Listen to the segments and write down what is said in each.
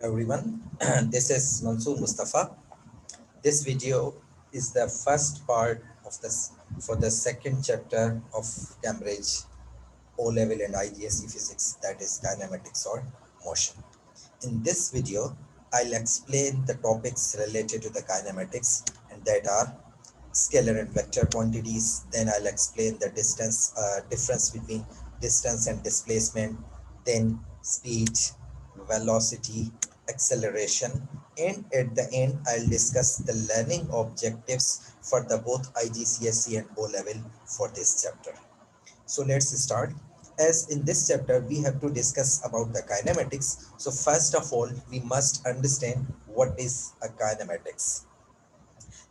Everyone, this is Mansoor Mustafa. This video is the first part of this for the second chapter of Cambridge O level and IGSE physics, that is kinematics or motion. In this video, I'll explain the topics related to the kinematics, and that are scalar and vector quantities. Then I'll explain the difference between distance and displacement, then speed, velocity, acceleration, and at the end I'll discuss the learning objectives for the both IGCSE and O level for this chapter. So let's start. As in this chapter, we have to discuss about the kinematics. So first of all, we must understand what is a kinematics.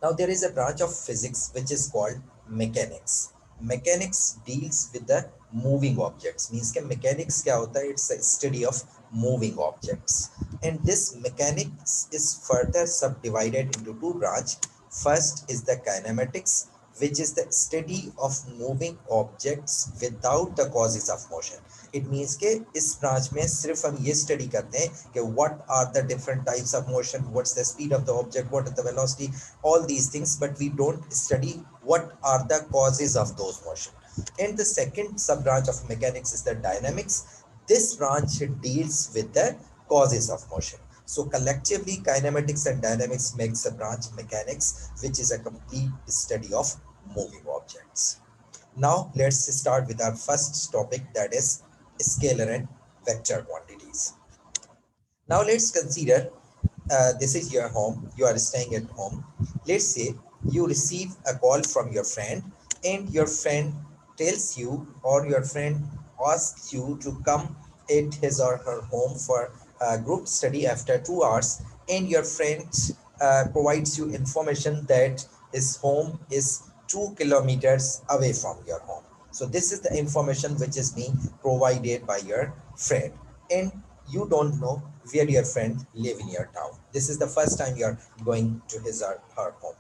Now there is a branch of physics which is called mechanics. Mechanics deals with the moving objects. Means के mechanics क्या होता है? It's a study of moving objects. And this mechanics is further subdivided into two branch. First is the kinematics, which is the study of moving objects without the causes of motion. It means के इस branch में सिर्फ हम ये study करते हैं कि what are the different types of motion, what's the speed of the object, what is the velocity, all these things, but we don't study what are the causes of those motion. And the second sub branch of mechanics is the dynamics. This branch deals with the causes of motion. So collectively, kinematics and dynamics makes a branch mechanics, which is a complete study of moving objects. Now let's start with our first topic, that is scalar and vector quantities. Now let's consider this is your home. You are staying at home. Let's say you receive a call from your friend, and your friend tells you, or your friend asks you to come at his or her home for a group study after 2 hours, and your friend provides you information that his home is 2 kilometers away from your home. So this is the information which is being provided by your friend, and you don't know where your friend live in your town. This is the first time you're going to his or her home.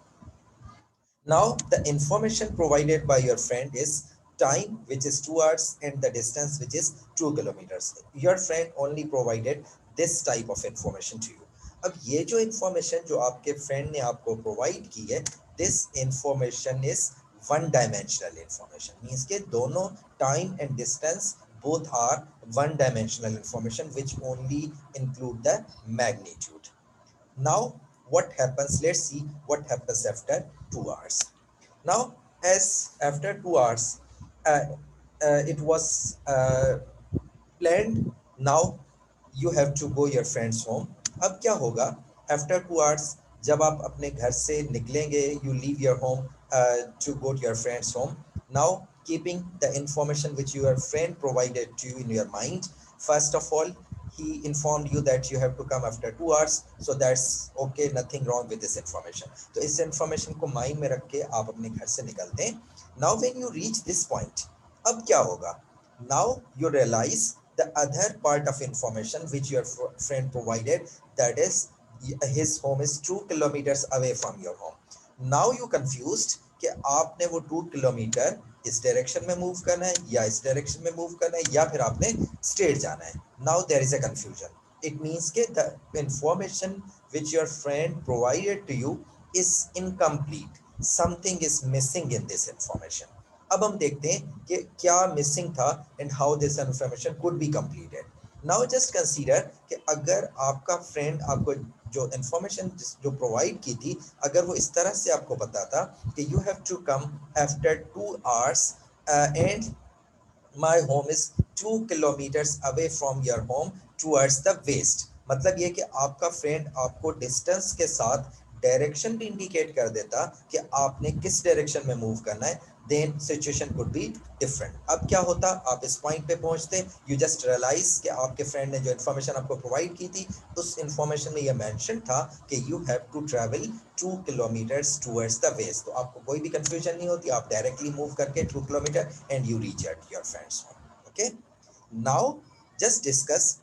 Now the information provided by your friend is time, which is 2 hours, and the distance, which is 2 kilometers. Your friend only provided this type of information to you. अब ये जो information जो आपके friend ने आपको provide की है, this information is one dimensional information. Means के दोनों time and distance both are one dimensional information, which only include the magnitude. Now what happens? Let's see what happens after 2 hours. Now as after 2 hours, uh, it was planned. Now you have to go your friend's home. अब क्या होगा? After 2 hours, जब आप अपने घर से निकलेंगे, you leave your home to go to your friend's home. Now keeping the information which your friend provided to you in your mind, first of all he informed you that you have to come after 2 hours, so that's okay, nothing wrong with this information. तो इस information को mind में रख के आप अपने घर से निकलते हैं. Now when you reach this point, अब क्या होगा? Now you realize the other part of information which your friend provided, that is his home is 2 kilometers away from your home. Now you confused कि आपने वो 2 kilometre इस direction में move करना है या इस डायरेक्शन में मूव करना है या फिर आपने स्ट्रेट जाना है. Now there is a confusion. It means कि the information which your friend provided to you is incomplete. Something is missing in this information. अब हम देखते हैं कि क्या मिसिंग था and how this information could be completed. Now just consider कि अगर आपका फ्रेंड आपको जो इन्फॉर्मेशन जो प्रोवाइड की थी, अगर वो इस तरह से आपको बताता कि you have to come after 2 hours and my home is 2 kilometers away from your home towards the west. मतलब ये कि आपका फ्रेंड आपको डिस्टेंस के साथ डायरेक्शन भी इंडिकेट कर देता कि आपने किस डायरेक्शन में मूव करना है, then situation could be different. अब क्या होता? आप इस पॉइंट पे पहुंचते, यू जस्ट रियलाइज कि आपके फ्रेंड ने जो इन्फॉर्मेशन आपको प्रोवाइड की थी, उस इन्फॉर्मेशन में ये मेंशन था कि you have to travel 2 kilometers towards the west. तो आपको कोई भी कंफ्यूजन नहीं होती, आप डायरेक्टली मूव करके 2 kilometre and you reach at your friends home. Okay, now just discuss,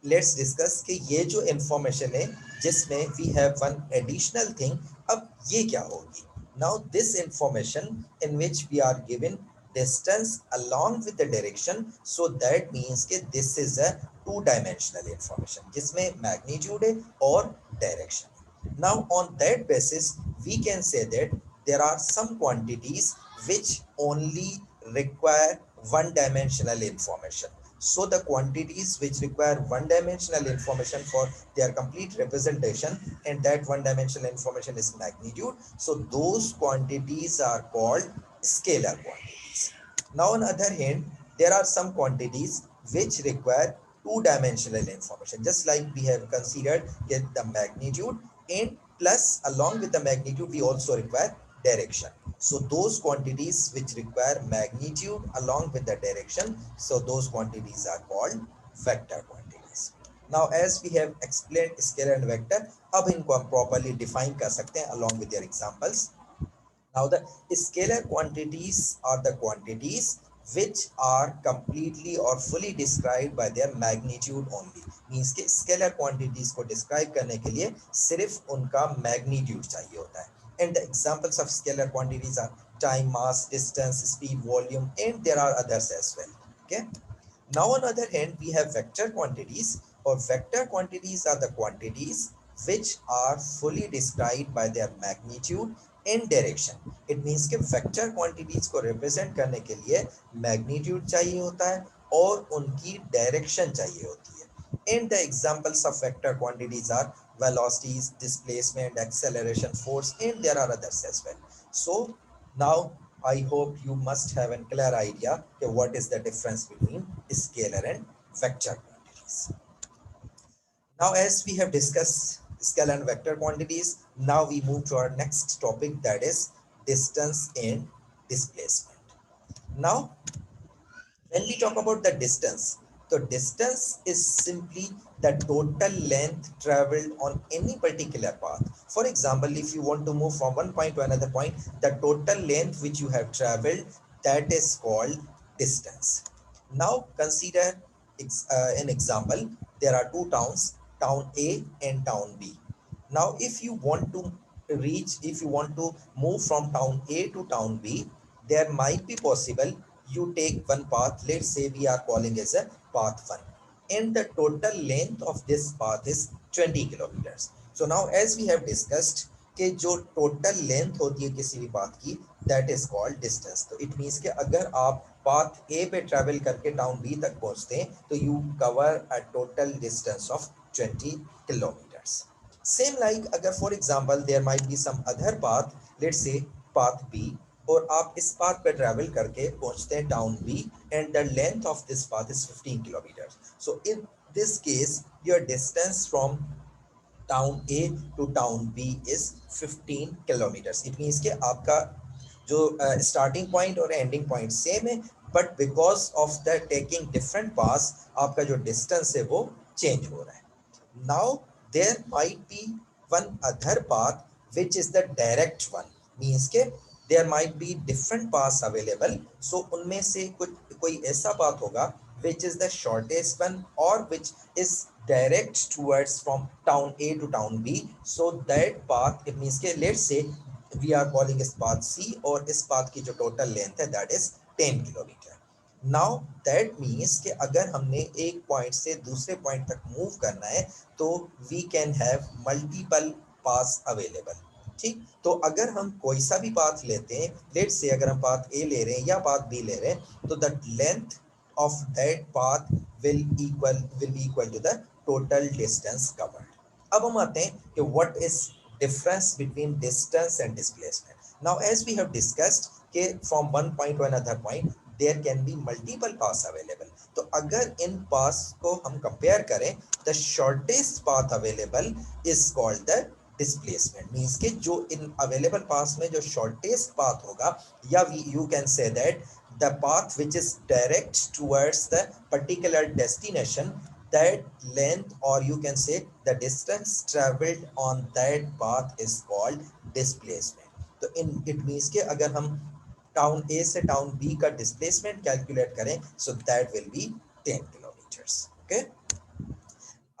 let's discuss कि ये जो इंफॉर्मेशन है जिसमें we have one additional thing, अब ये क्या होगी? Now this information in which we are given distance along with the direction, so that means कि this is a two dimensional information जिसमें मैग्नीट्यूड है और direction. Now on that basis we can say that there are some quantities which only require one dimensional information. So the quantities which require one dimensional information for their complete representation, and that one dimensional information is magnitude, so those quantities are called scalar quantities. Now on the other hand, there are some quantities which require two dimensional information, just like we have considered get the magnitude, and plus along with the magnitude we also require direction. So those quantities which require magnitude along with the direction, so those quantities are called vector quantities. Now as we have explained scalar and vector, अब इनको हम properly define कर सकते हैं along with their examples. Now the scalar quantities are the quantities which are completely or fully described by their magnitude only. Means के scalar quantities को describe करने के लिए सिर्फ उनका magnitude चाहिए होता है. And the examples of scalar quantities are time, mass, distance, speed, volume, and there are others as well. Okay. Now on the other hand, we have vector quantities, or vector quantities are the quantities which are fully described by their magnitude and direction. It means कि vector quantities को represent करने के लिए magnitude चाहिए होता है और उनकी direction चाहिए होती है. And the examples of vector quantities are velocities, displacement, acceleration, force, and there are others as well. So now I hope you must have a clear idea of what is the difference between scalar and vector quantities. Now as we have discussed scalar and vector quantities, now we move to our next topic, that is distance and displacement. Now when we talk about the distance, so distance is simply the total length traveled on any particular path. For example, if you want to move from one point to another point, the total length which you have traveled, that is called distance. Now consider an example. There are two towns, town A and town B. Now if you want to if you want to move from town A to town B, there might be possible you take one path. Let's say we are calling as a path 1, and the total length of this path is 20 kilometers. So now as we have discussed कि जो total length होती है किसी भी path की, that is called distance. तो it means कि अगर आप path A पे travel करके town B तक पहुंचते हैं तो you cover a total distance of 20 kilometers. Same like अगर for example there might be some other path, let's say path B, और आप इस पाथ पे ट्रैवल करके पहुंचते हैं town B, and the length of this path is 15 kilometre. So in this case your distance from town A to town B is 15 kilometres. It means कि आपका जो स्टार्टिंग पॉइंट और एंडिंग पॉइंट सेम है, but because of the taking different paths आपका जो distance है वो change हो रहा है. Now there might be one other path which is the direct one. Means के there might be different paths available. So उनमें से कोई ऐसा path होगा which is the shortest one, or which is direct towards from town A to town B. So that path, it means के let's say we are calling this path C, और इस path की जो total length है that is 10 kilometer. Now that means कि अगर हमने एक point से दूसरे point तक move करना है तो we can have multiple paths available. ठीक, तो अगर हम कोई सा भी पाथ लेते हैं, लेट्स से अगर हम पाथ ए ले रहे हैं या पाथ बी ले रहे हैं, तो the length of that path will be equal to the total distance covered. अब हम आते हैं कि what is difference between distance and displacement. Now as we have discussed कि from one point to another point there can be multiple paths available. तो अगर इन paths को हम कंपेयर करें, the shortest path available is called the displacement. Means के जो इन available path में जो शॉर्टेस्ट पाथ होगा, या you can say that the path which is direct towards the particular destination, that length, or you can say the distance traveled on that path is called displacement. तो in it means कि अगर हम town ए से town B का displacement calculate करें, so that will be 10 kilometers. Okay.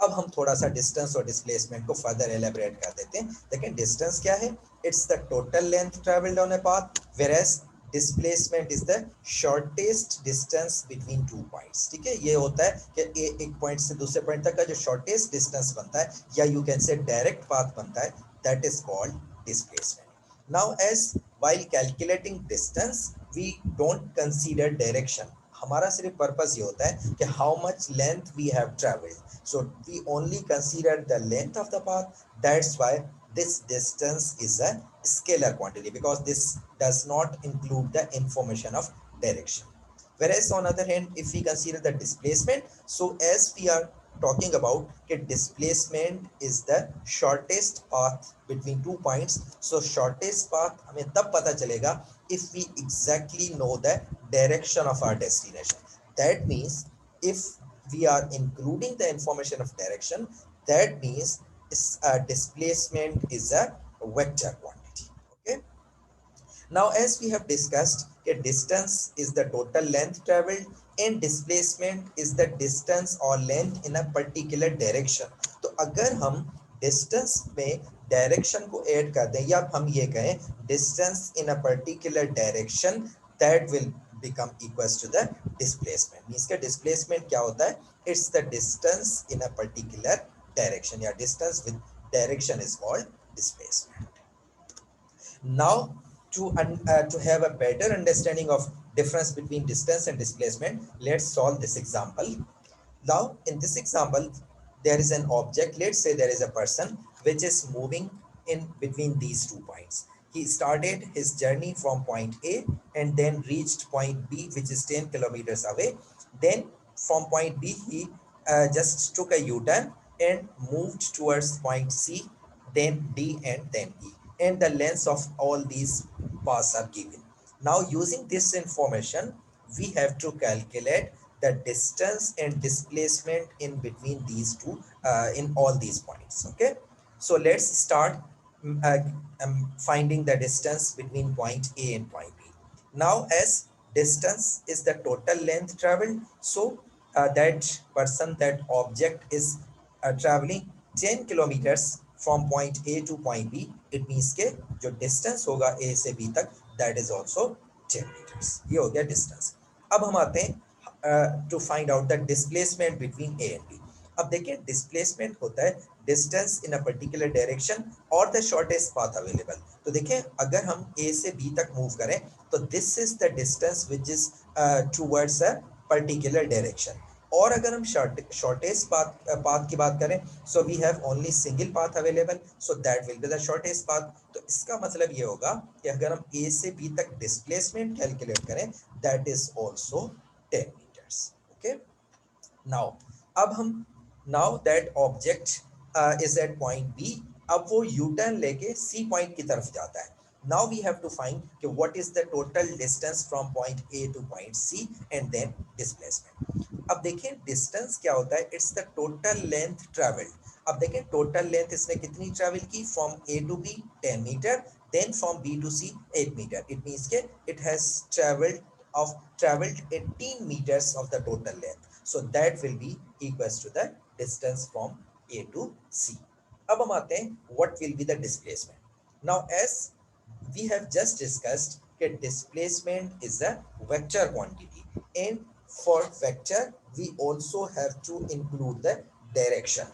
अब हम थोड़ा सा डिस्टेंस और डिस्प्लेसमेंट को फर्दर एलेबरेट कर देते हैं. देखिए डिस्टेंस क्या है, it's the total length travelled on a path, whereas displacement is the shortest distance between two points. ठीक है, ये होता है कि एक पॉइंट से दूसरे पॉइंट तक का जो शॉर्टेस्ट डिस्टेंस बनता है, या you can say direct path बनता है, that is called displacement. Now as while calculating distance we don't consider direction। हमारा सिर्फ पर्पस ये होता है कि how much length we have traveled, so we only consider the length of the path। that's why this distance is a scalar quantity because this does not include the information of direction। Whereas on other hand, if we consider the displacement, so as we are talking about that displacement is the shortest path between two points, so shortest path हमें तब पता चलेगा if we exactly know the direction of our destination। that means if we are including the information of direction, that means displacement is a vector quantity। Okay, now as we have discussed that distance is the total length traveled and displacement is the distance or length in a particular direction। तो अगर हम distance में direction को add कर दें, या हम ये कहें distance in a particular direction, that will become equals to the displacement। means के displacement क्या होता है, it's the distance in a particular direction, या distance with direction is called displacement। Now, to have a better understanding of difference between distance and displacement, let's solve this example। Now, in this example, there is an object. Let's say there is a person which is moving in between these two points. He started his journey from point A and then reached point B, which is 10 kilometers away. Then from point B, he just took a U-turn and moved towards point C, then D, and then E. And the lengths of all these paths are given. Now, using this information, we have to calculate the distance and displacement in between these two in all these points. Okay, so let's start finding the distance between point A and point B. Now, as distance is the total length traveled, so that object is traveling 10 kilometers from point A to point B। it means के जो distance होगा A से B तक, that is also 10 meters। ये हो गया distance। अब हम आते हैं to find out the displacement between A and B। अब देखिए डिस्प्लेसमेंट होता है distance in a particular direction और द शॉर्टेस्ट पाथ अवेलेबल। तो देखिए अगर हम A से B तक मूव करें तो this is the distance which is towards a particular direction. और अगर हम शॉर्टेस्ट पाथ की बात करें, so we have only single path available, so that will be the shortest path. तो इसका मतलब ये होगा कि अगर हम A से B तक डिस्प्लेसमेंट कैलकुलेट करें, that is also 10 meters। Okay, now अब हम now that object is at point B, अब वो यू टर्न लेके सी पॉइंट की तरफ जाता है। Now we have to find कि what is the total distance from point A to point C and then displacement. अब देखिए डिस्टेंस क्या होता है, it's the total length travelled. अब देखिए टोटल लेंथ इसने कितनी ट्रेवल की, from A to B 10 metre, then from B to C 8 metre. It means के it has traveled 18 meters of the total length, so that will be equals to the distance from A to C। अब हम आते हैं what will be the displacement। Now as we have just discussed that displacement is a vector quantity, and for vector we also have to include the direction।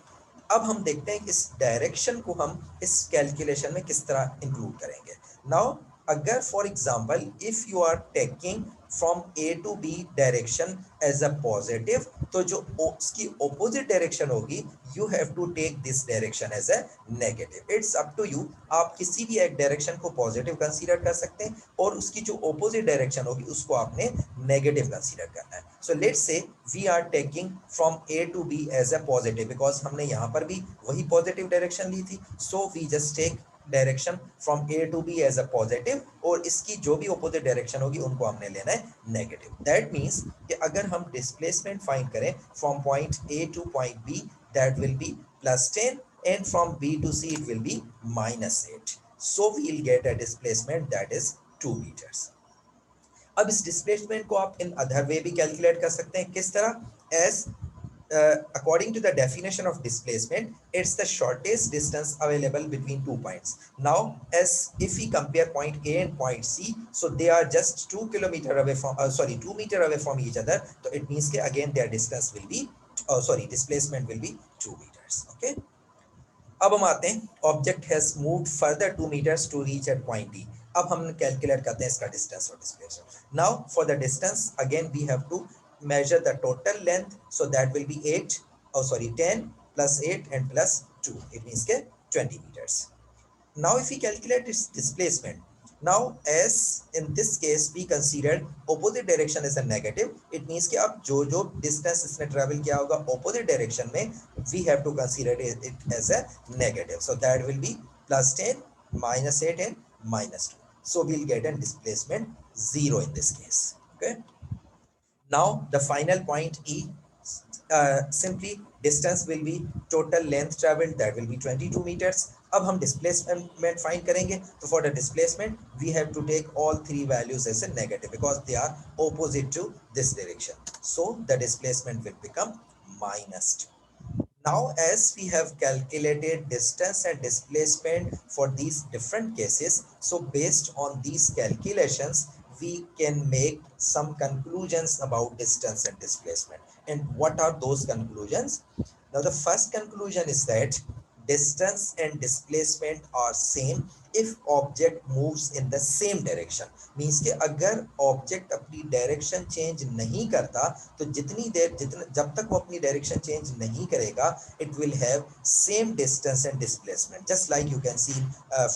अब हम देखते हैं कि इस डायरेक्शन को हम इस कैलकुलेशन में किस तरह इंक्लूड करेंगे। नाउ अगर for example if you are taking from A to B direction as a positive, तो जो उसकी ऑपोजिट डायरेक्शन होगी you have to take this direction as a negative. It's up to you, आप किसी भी एक डायरेक्शन को पॉजिटिव कंसीडर कर सकते हैं और उसकी जो ऑपोजिट डायरेक्शन होगी उसको आपने नेगेटिव कंसीडर करना है। So let's say we are taking from A to B as a positive, because हमने यहाँ पर भी वही पॉजिटिव डायरेक्शन ली थी, so we just take direction from A to B as a positive, और इसकी जो भी ऑपोजिट डायरेक्शन होगी उनको हमने लेना है नेगेटिव। दैट मीन्स कि अगर हम डिस्प्लेसमेंट फाइंड करें from point A to point B, that will be +10, and from B to C it will be -8, so we will get a displacement that is 2 meters। अब इस displacement को आप in other way भी calculate कर सकते हैं। किस तरह? As according to the definition of displacement, it's the shortest distance available between 2 points. Now, as if we compare point A and point C, so they are just 2 kilometer away from, 2 meter away from each other. So it means that again their distance will be, displacement will be 2 meters. Okay. अब हम आते हैं, object has moved further 2 meters to reach at point D. अब हम calculate करते हैं इसका distance और displacement. Now for the distance again we have to measure the total length, so that will be 10 plus 8 and plus 2, it means 20 meters. Now if we calculate its displacement, now as in this case we considered opposite direction as a negative, it means कि अब जो distance इसने travel किया होगा opposite direction में, we have to consider it as a negative, so that will be plus 10 minus 8 and minus 2, so we'll get a displacement 0 in this case. Okay. Now the final point E, simply distance will be total length traveled, that will be 22 meters. अब हम displacement find करेंगे, तो for the displacement we have to take all three values as a negative because they are opposite to this direction. So the displacement will become -2. Now, as we have calculated distance and displacement for these different cases, so based on these calculations, we can make some conclusions about distance and displacement. And what are those conclusions? Now, the first conclusion is that distance and displacement are same if object moves in the same direction. Means कि अगर object अपनी direction change नहीं करता, तो जब तक वो अपनी direction change नहीं करेगा, it will have same distance and displacement. Just like you can see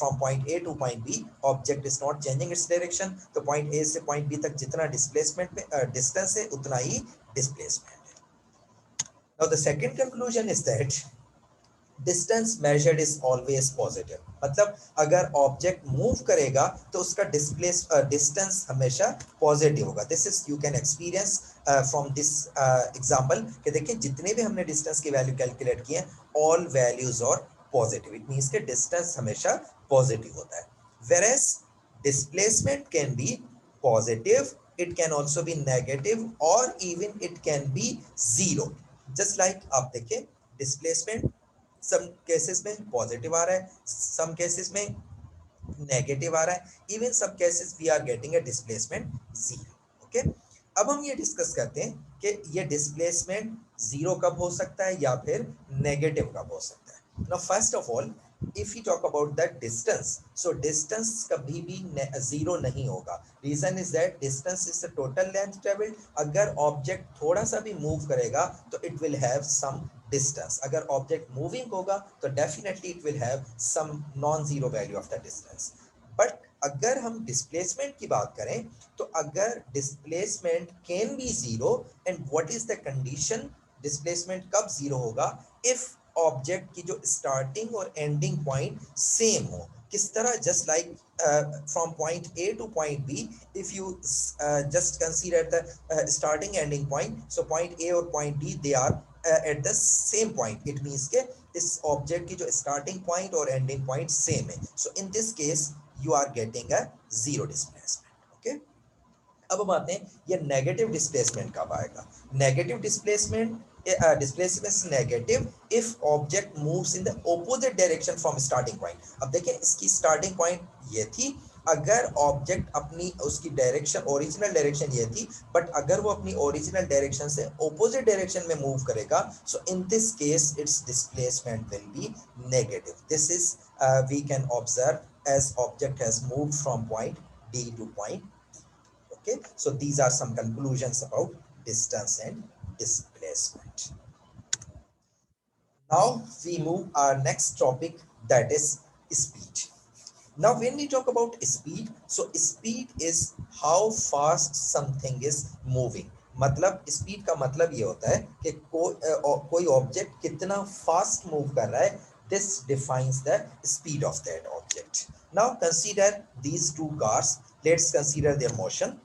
from point A to point B, object is not changing its direction. तो point A से point B तक जितना displacement distance है, उतना ही displacement है. Now the second conclusion is that distance measured is always positive. मतलब अगर object move करेगा तो उसका डिस्टेंस हमेशा पॉजिटिव होगा. This is you can experience from this example कि देखिए जितने भी हमने डिस्टेंस की वैल्यू कैलकुलेट किए all values are positive. It means कि डिस्टेंस हमेशा पॉजिटिव होता है. whereas displacement can be positive, it can also be negative, or even it can be zero. just like आप देखिए डिस्प्लेसमेंट सम केसेस में positive आ रहा है, सम केसेस में नेगेटिव आ रहा है, इवन सब cases we are getting a displacement 0. Okay. अब हम ये डिस्कस करते हैं कि ये डिस्प्लेसमेंट 0 कब हो सकता है या फिर नेगेटिव कब हो सकता है. Now first of all if we talk about that distance, so distance कभी भी 0 नहीं होगा. reason is that distance is the total length traveled. अगर object थोड़ा सा भी move करेगा तो it will have some distance. अगर object moving होगा तो definitely it will have some non-zero value of the distance. but अगर हम displacement की बात करें तो अगर displacement can be 0, and what is the condition displacement कब 0 होगा? if ऑब्जेक्ट की जो स्टार्टिंग और एंडिंग पॉइंट सेम हो. किस तरह? Just like from point A to point B, if you just consider the starting ending point, so point A और point D they are at the same point. It means के इस object की जो starting point और ending point same है. So in this case you are getting a zero displacement. Okay. अब हम आते हैं ये नेगेटिव डिस्प्लेसमेंट कब आएगा. Negative displacement displacement is negative if object moves in the opposite direction from starting point. अब देखिए इसकी starting point ये थी, अगर ऑब्जेक्ट अपनी उसकी डायरेक्शन ओरिजिनल डायरेक्शन ये थी, बट अगर वो अपनी ओरिजिनल डायरेक्शन से ऑपोजिट डायरेक्शन में मूव करेगा, so in this case its displacement will be negative. This is we can observe as object has moved from point D to point. Okay, so these are some conclusions about distance and displacement. Now we move our next topic, that is speed. Now when we talk about speed, so speed is how fast something is moving. मतलब speed का मतलब ये होता है कि कोई object कितना fast move कर रहा है. this defines the speed of that object. Now consider these two cars. Let's consider their motion.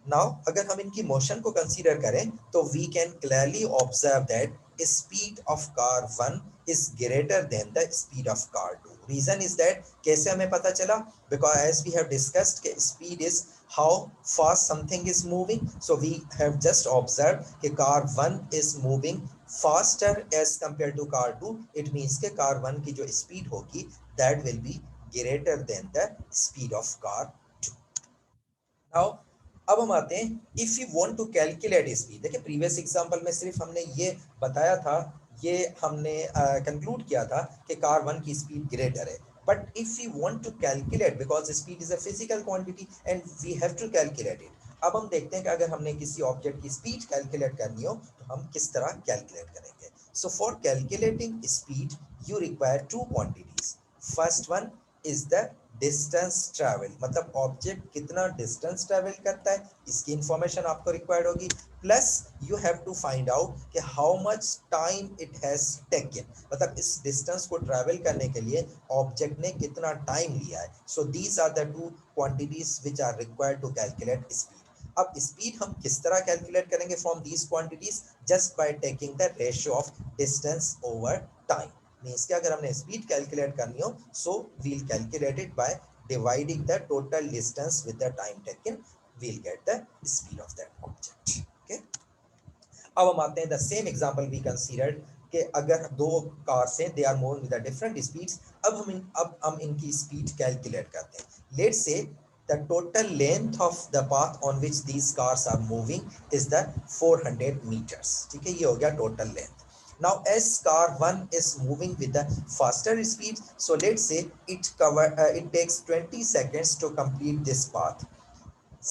Now अगर हम इनकी मोशन को कंसीडर करें तो we can clearly observe that speed of car 1 is greater than the speed of car 2. Reason is that कैसे हमें पता चला? Because as we have discussed कि speed is how fast something is moving. So we have just observed that car 1 is moving faster as compared to car 2. It means that car 1 की जो speed होगी that will be greater than the speed of car 2. Now अब हम आते हैं if you want to calculate speed. देखिए previous example में सिर्फ हमने ये बताया था, ये हमने कंक्लूड किया था कि कार 1 की स्पीड ग्रेटर है. But if you want to calculate, because speed is a physical quantity and we have to calculate it. अब हम देखते हैं कि अगर हमने किसी ऑब्जेक्ट की स्पीड कैलकुलेट करनी हो तो हम किस तरह कैलकुलेट करेंगे. So for calculating speed you require two quantities. First one is the distance travel, मतलब ऑब्जेक्ट कितना डिस्टेंस ट्रैवल करता है इसकी इंफॉर्मेशन आपको रिक्वायर्ड होगी. Plus you have to find out कि how much time it has taken, मतलब इस डिस्टेंस को ट्रैवल करने के लिए ऑब्जेक्ट ने कितना टाइम लिया है. So these are the two quantities which are required to calculate speed. अब स्पीड हम किस तरह कैलकुलेट करेंगे from these quantities? Just by taking the ratio of distance over time. Means कि अगर हमने स्पीड कैलकुलेट करनी हो so we'll calculate it by dividing the total distance with the time taken, we'll get the speed of that object. Okay, अब हम आते हैं the same example we considered कि अगर दो कार्स हैं, they are moving with different speeds. अब हम इनकी स्पीड कैलकुलेट करते हैं. Let's say the total length of the path on which these cars are moving is the 400 meters. ठीक है, ये हो गया total length. Now as car 1 is moving with the faster speed, so let's say it takes 20 seconds to complete this path.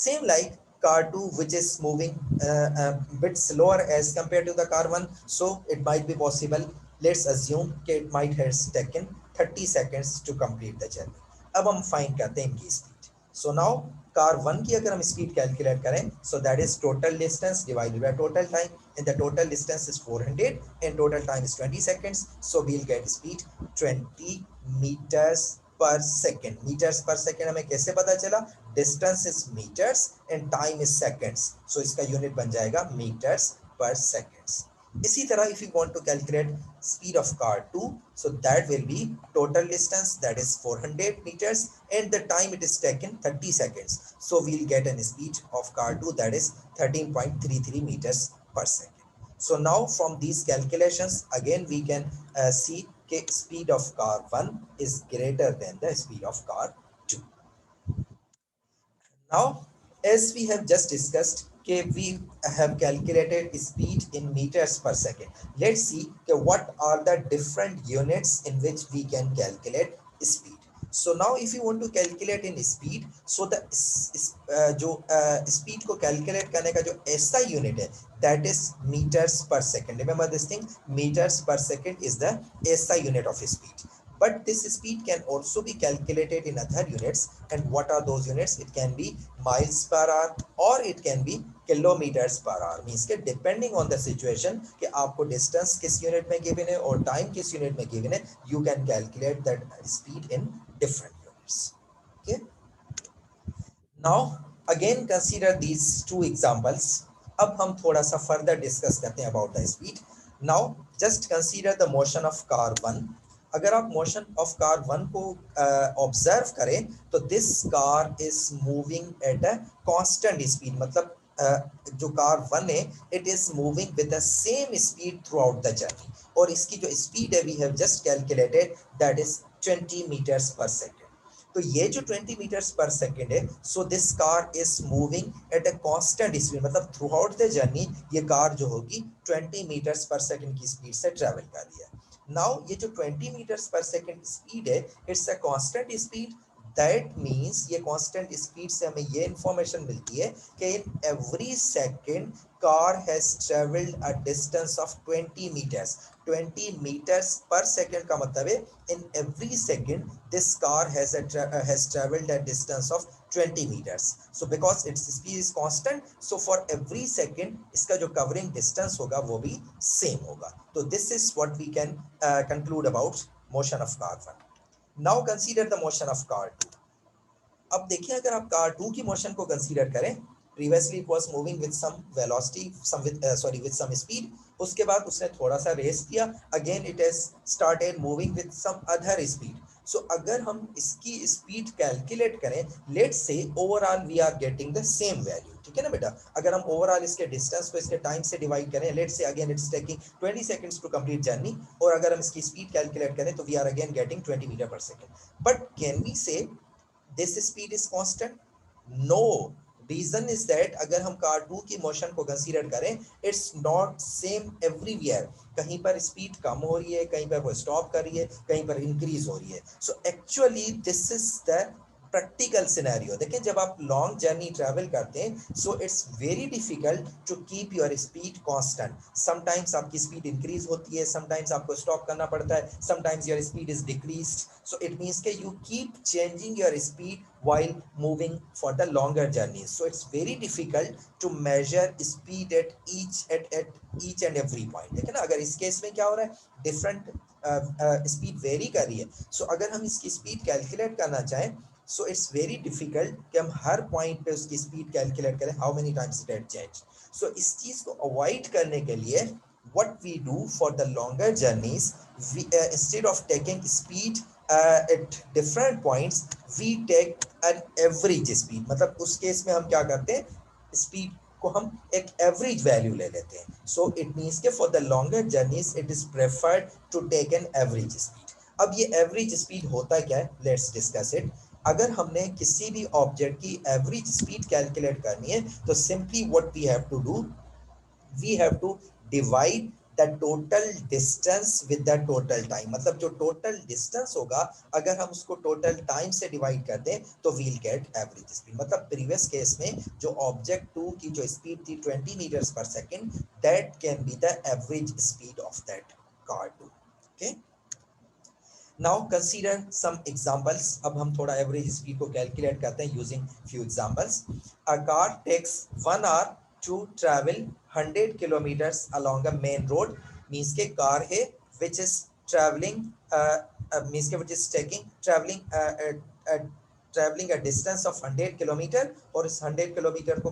Same like car 2 which is moving a bit slower as compared to the car 1, so it might be possible, let's assume that it might have taken 30 seconds to complete the journey. अब हम find करते हैं इनकी speed. So now car 1 की अगर हम speed calculate करें, so that is total distance divided by total time, and the total distance is 400 and total time is 20 seconds. So we'll get speed 20 meters per second. Metres per second हमें कैसे पता चला? Distance is metres and time is seconds, so इसका unit बन जाएगा metres per seconds. इसी तरह if you want to calculate speed of car 2, so that will be total distance, that is 400 meters, and the time it is taken 30 seconds, so we'll get an speed of car 2 that is 13.33 meters per second. So now from these calculations again we can see that speed of car 1 is greater than the speed of car 2. Now, as we have just discussed, okay, we have calculated speed in meters per second. Let's see okay, what are the different units in which we can calculate speed. So now if you want to calculate in speed, so the जो speed को calculate करने का जो SI unit है, that is meters per second. Remember this thing, meters per second is the SI unit of speed. But this speed can also be calculated in other units, and what are those units? It can be miles per hour or it can be kilometers per hour. Means के depending on the situation कि आपको distance किस unit में given है और time किस unit में given है, you can calculate that speed in different units. Okay. Now again consider these two examples. अब हम थोड़ा सा further discuss करते हैं about the speed. Now just consider the motion of car 1. अगर आप मोशन ऑफ कार 1 को ऑब्जर्व करें तो this car is moving at a constant speed, मतलब जो कार 1 है it is moving with the same speed throughout the journey, और इसकी जो स्पीड है we have just calculated that is 20 meters per second. तो ये जो 20 मीटर्स पर सेकेंड है, so this car is moving at a constant speed, मतलब throughout the journey ये कार जो होगी 20 मीटर्स पर सेकेंड की स्पीड से ट्रेवल कर रही है. नाउ ये जो 20 मीटर्स पर सेकेंड स्पीड है, it's a constant speed. That means ये कांस्टेंट स्पीड से हमें ये इंफॉर्मेशन मिलती है कि in every second car has travelled a distance of 20 meters. 20 meters per second का मतलब है in every second this car has traveled a distance of 20 meters. So because its speed is constant, so for every second इसका जो covering distance होगा वो भी same होगा. तो this is what we can conclude about motion of car 1. Now consider the motion of car 2. अब देखिए अगर आप कार 2 की मोशन को कंसीडर करें, previously it was moving with some velocity, with some speed. उसके बाद उसने थोड़ा सा रेस किया, again it has started moving with some other speed. So अगर हम इसकी स्पीड कैलकुलेट करें, let's say overall we are getting the same value, ठीक है ना बेटा। अगर हम ओवरऑल इसके डिस्टेंस को इसके टाइम से डिवाइड करें, let's say again it's taking 20 seconds to complete journey, और अगर हम इसकी स्पीड कैलकुलेट करें तो we are again getting 20 meter per second. But can we say this speed is constant? No. Reason is that अगर हम car 2 की motion को कंसीडर करें, इट्स नॉट सेम एवरीवेयर। कहीं पर स्पीड कम हो रही है, कहीं पर वो स्टॉप कर रही है, कहीं पर इंक्रीज हो रही है। So actually this is the practical scenario. देखिए जब आप लॉन्ग जर्नी ट्रैवल करते हैं, so it's very difficult to keep your speed constant. Sometimes आपकी स्पीड इंक्रीज होती है, समटाइम्स आपको स्टॉप करना पड़ता है, sometimes your speed is decreased. So it means के you keep changing your speed while moving for the longer journeys. So it's very difficult to measure speed at each and every point। ठीक है ना। अगर इस case में क्या हो रहा है, डिफरेंट स्पीड वेरी कर रही है, सो अगर हम इसकी स्पीड कैलकुलेट करना चाहें, सो इट्स वेरी डिफिकल्ट कि हम हर पॉइंट पे उसकी स्पीड कैलकुलेट करें, how many times it change. So इस चीज को अवॉइड करने के लिए what we do for the longer journeys, we instead of taking speed at different points, we take an average speed। मतलब उस केस में हम क्या करते हैं, स्पीड को हम एक एवरेज वैल्यू ले लेते हैं। सो इट मीन्स के for the longer journeys it is preferred to take an average speed. अब ये एवरेज स्पीड होता क्या है, लेट्स डिस्कस इट। अगर हमने किसी भी ऑब्जेक्ट की एवरेज स्पीड कैलकुलेट करनी है, तो simply what we have to do, we have to divide the total distance with the total time। मतलब जो total distance होगा, अगर हम उसको total time से divide कर दें, तो we'll get average speed। मतलब previous case में जो object 2 की जो speed थी 20 meters per second, that can be the average speed of that car 2। okay, now consider some examples। अब हम थोड़ा average speed को calculate करते हैं using few examples। A car takes 1 hour to travel 100 kilometers along a main road। means के car है which is traveling means के which is taking traveling a distance of 100 kilometer, और इस 100 kilometre को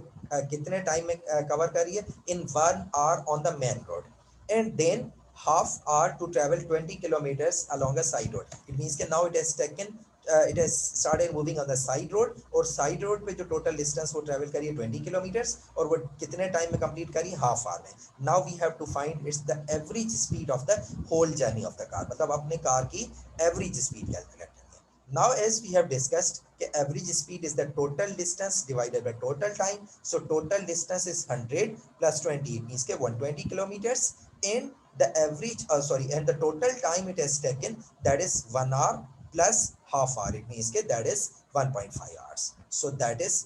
कितने टाइम में कवर कर रही है, in 1 hour on the main road, and then half hour to travel 20 kilometers along a side road। it means के now it has taken it has started moving on the side road, और side road पे जो total distance वो travel करी है 20 kilometers, और वो कितने time में complete करी, half hour में। now we have to find it's the average speed of the whole journey of the car। मतलब अपने कार की average speed calculate करनी है। now as we have discussed कि average speed is the total distance divided by total time। so total distance is 100 plus 20, it means के 120 kilometers, and the average and the total time it has taken, that is 1 hour plus half hour, it means ke that is 1.5 hours। so that is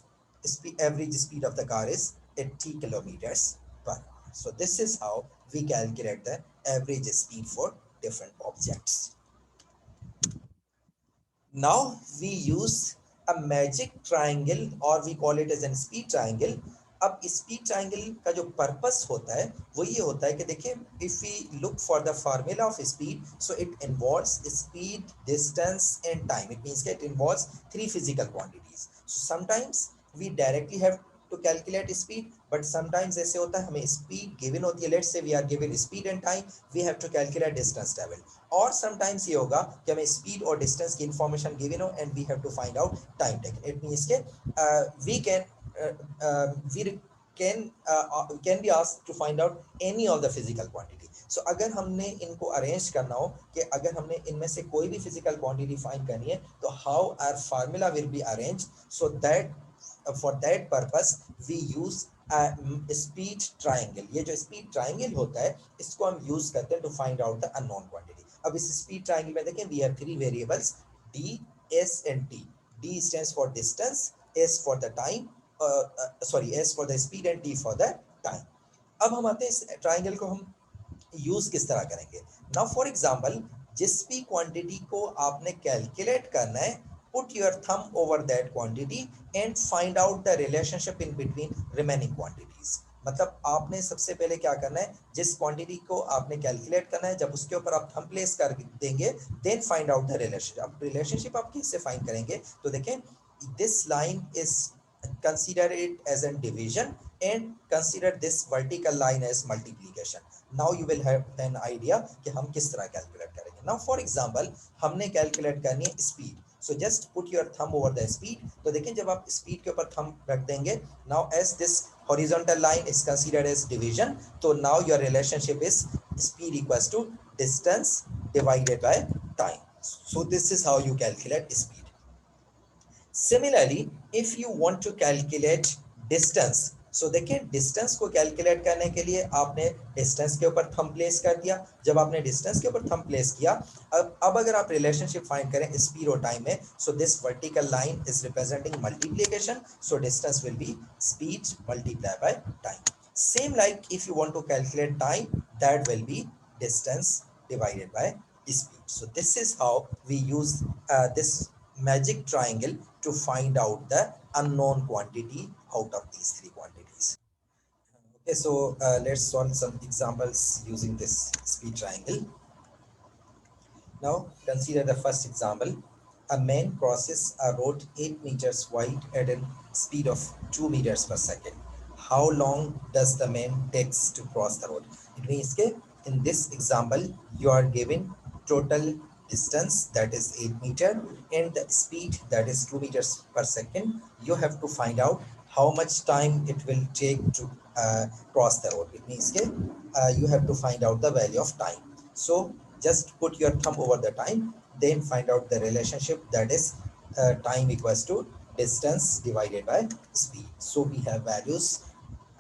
average speed of the car is 80 kilometers per hour। so this is how we calculate the average speed for different objects। now we use a magic triangle, or we call it as a speed triangle। अब speed triangle का जो purpose होता है वो ये होता है कि देखिए, if we look for the formula of speed, so it involves speed, distance and time. It means it involves 3 physical quantities. So sometimes we directly have to calculate speed, but sometimes ऐसे होता है हमें speed given होती है, let's say we are given speed and time, we have to calculate distance travel. और sometimes ये होगा कि हमें स्पीड और डिस्टेंस की इंफॉर्मेशन गिवन हो and we have to find out time taken. It means के we can we can be asked to find out any of the physical quantity। so अगर हमने इनको अरेंज करना हो कि अगर हमने इनमें से कोई भी फिजिकल क्वांटिटी फाइंड करनी है, तो how our formula will be arrange, so that for that purpose we use speed triangle. ये जो स्पीड ट्राइंगल होता है, इसको हम यूज करते हैं to find out the unknown quantity. अब इस स्पीड ट्राइंगल में देखें, we have 3 variables d, s and t। d stands for distance, s for the time, S for the speed and T for the time। अब हम आते हैं इस triangle को हम यूज किस तरह करेंगे। नाउ फॉर एग्जांपल, जिस भी क्वांटिटी को आपने कैलकुलेट करना है, put your thumb over that quantity and find out the relationship in between remaining quantities. मतलब आपने सबसे पहले क्या करना है, जिस क्वांटिटी को आपने कैलकुलेट करना है, जब उसके ऊपर आप थंब प्लेस कर देंगे, then find out the relationship. अब रिलेशनशिप आप किससे फाइंड करेंगे, तो देखें, this line is consider it as a division and consider this vertical line as multiplication। now you will have an idea कि हम किस तरह कैलकुलेट करेंगे। नाउ फॉर एग्जांपल हमने कैलकुलेट करनी है speed, so just put your thumb over the speed. तो देखें जब आप स्पीड के ऊपर थंब रख देंगे, now as this horizontal line is considered as division, तो now your relationship is speed equals to distance divided by time. So this is how you calculate speed. Similarly, if you want to calculate distance, so देखिए distance को calculate करने के लिए आपने distance के ऊपर thumb place कर दिया। जब आपने डिस्टेंस के ऊपर थंब प्लेस किया, अब अगर आप रिलेशनशिप फाइंड करें स्पीड और टाइम में, so this vertical line is representing multiplication, so distance will be speed multiply by time. Same like if you want to calculate time, that will be distance divided by speed. So this is how we use this magic triangle to find out the unknown quantity out of these three quantities. Okay, so let's solve some examples using this speed triangle. Now consider the first example. A man crosses a road 8 meters wide at a speed of 2 meters per second. How long does the man takes to cross the road? It means that in this example you are given total distance, that is 8 meter, and the speed, that is 2 meters per second. You have to find out how much time it will take to cross the road. It means that you have to find out the value of time. So just put your thumb over the time, then find out the relationship, that is time equals to distance divided by speed. So we have values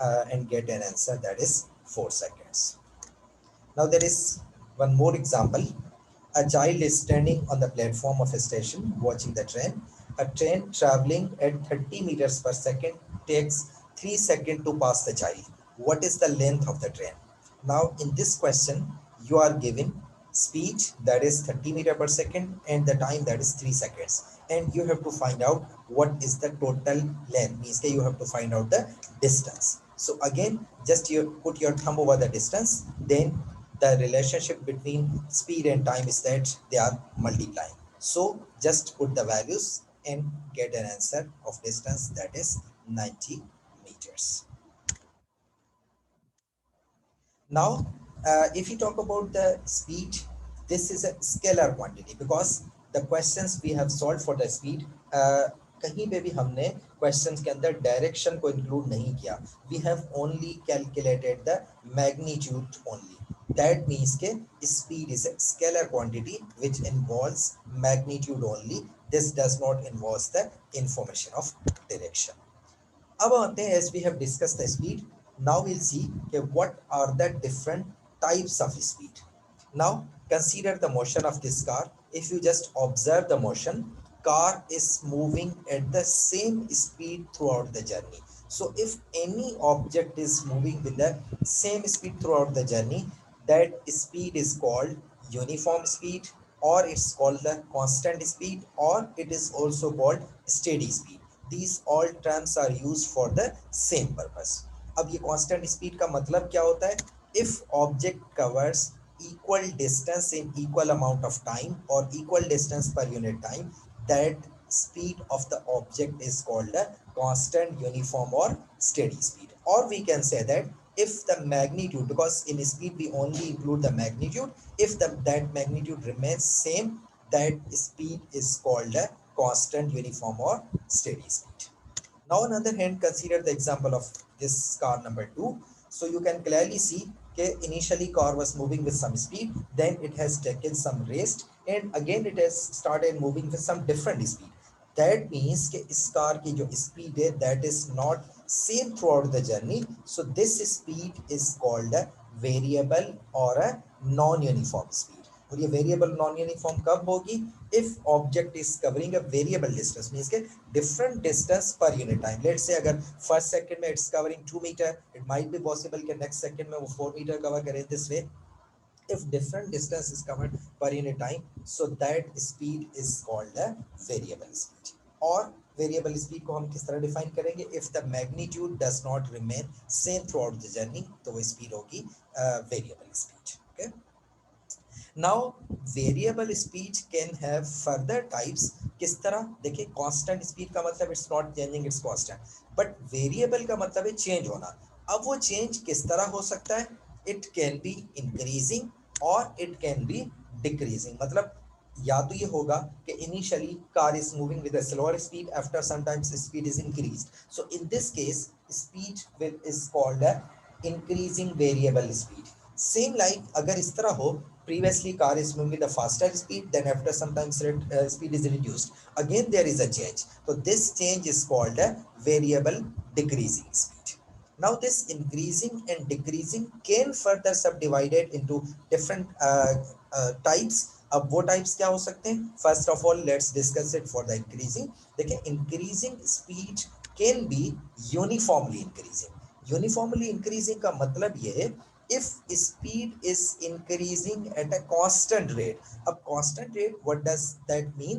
and get an answer, that is 4 seconds. Now there is one more example. A child is standing on the platform of a station watching the train. A train traveling at 30 meters per second takes 3 seconds to pass the child. What is the length of the train? Now in this question, you are given speed, that is 30 meter per second, and the time, that is 3 seconds. And you have to find out what is the total length, means that you have to find out the distance. So again, just you put your thumb over the distance, then the relationship between speed and time is that they are multiplying. So just put the values and get an answer of distance, that is 90 meters. Now, if you talk about the speed, this is a scalar quantity because the questions we have solved for the speed, कहीं पे भी हमने questions के अंदर direction को include नहीं किया. We have only calculated the magnitude only. That means के speed is a scalar quantity which involves magnitude only. This does not involve the information of direction. अब आते हैं, as we have discussed the speed, now we'll see what are the different types of speed. Now consider the motion of this car. If you just observe the motion, car is moving at the same speed throughout the journey. So if any object is moving with the same speed throughout the journey, that speed is called uniform speed, or it's called the constant speed, or it is also called steady speed. These all terms are used for the same purpose. अब ये constant speed का मतलब क्या होता है? If object covers equal distance in equal amount of time or equal distance per unit time, that speed of the object is called a constant, uniform or steady speed. Or we can say that if the magnitude, because in speed we only include the magnitude, if that magnitude remains same, that speed is called a constant, uniform or steady speed. Now on the other hand, consider the example of this car number 2. So you can clearly see that initially car was moving with some speed, then it has taken some rest, and again it has started moving with some different speed. That means कि इस car की जो speed है, that is not same throughout the journey. So this speed is called a variable or a non-uniform speed. और ये variable non uniform कब होगी? If object is covering a variable distance, means के different distance per unit time. Let's say अगर first second में it's covering 2 metre, it might be possible कि next second में वो 4 मीटर कवर करे. This way if different distance is covered per unit time, so that speed is called a variable speed. और variable speed को हम किस तरह define करेंगे? if the magnitude does not remain same throughout the journey, तो वो speed होगी variable speed. okay. Now variable speed can have further types. किस तरह? देखिए constant speed का मतलब it's not changing, it's constant. but variable का मतलब है change होना. अब वो change किस तरह हो सकता है? It can be increasing or it can be decreasing, मतलब या तो ये होगा कि initially car is moving with a slower speed, after sometimes speed is increased, so in this case speed will is called a increasing variable speed. Same like अगर इस तरह हो, previously car is moving with a faster speed, then after sometimes speed is reduced, again there is a change, so this change is called a variable decreasing speed. Now this increasing and decreasing can further subdivided into different types. अब वो types क्या हो सकते हैं? First of all let's discuss it for the increasing. देखिए, increasing speed can be uniformly increasing. Uniformly increasing का मतलब ये है if speed is increasing at a constant rate. अब constant rate, what does that mean?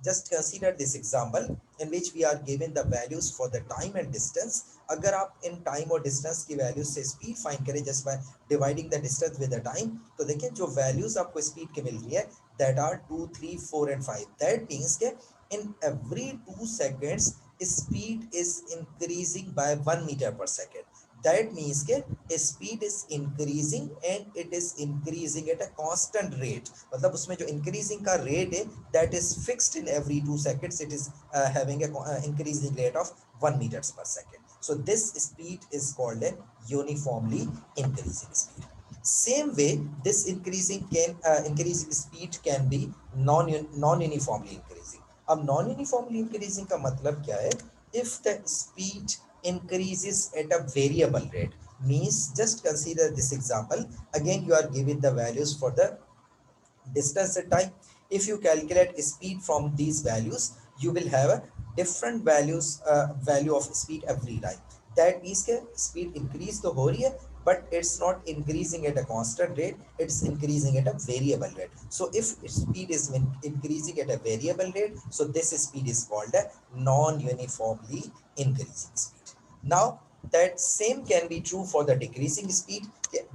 Just consider this example in which we are given the values for the time and distance. अगर आप in time और distance की values से speed find करें just by dividing the distance with the time, तो देखिए जो values आपको स्पीड की मिल रही है that are 2, 3, 4 and 5. That means के in every 2 seconds speed is increasing by 1 meter per second. That means के speed is increasing and it is increasing at a constant rate. मतलब उसमें जो increasing का rate है that is fixed in every 2 seconds. It is having a increasing rate of 1 meters per second. So this speed is called a uniformly increasing speed. Same way, this increasing speed can be non uniformly increasing. अब non uniformly increasing का मतलब क्या है? If the speed increases at a variable rate, means just consider this example. Again you are given the values for the distance at time. If you calculate speed from these values, you will have a different value of speed every time. That means के speed increase तो हो रही है, but it's not increasing at a constant rate, it's increasing at a variable rate. So if speed is increasing at a variable rate, so this speed is called a non-uniformly increasing speed. Now that same can be true for the decreasing speed.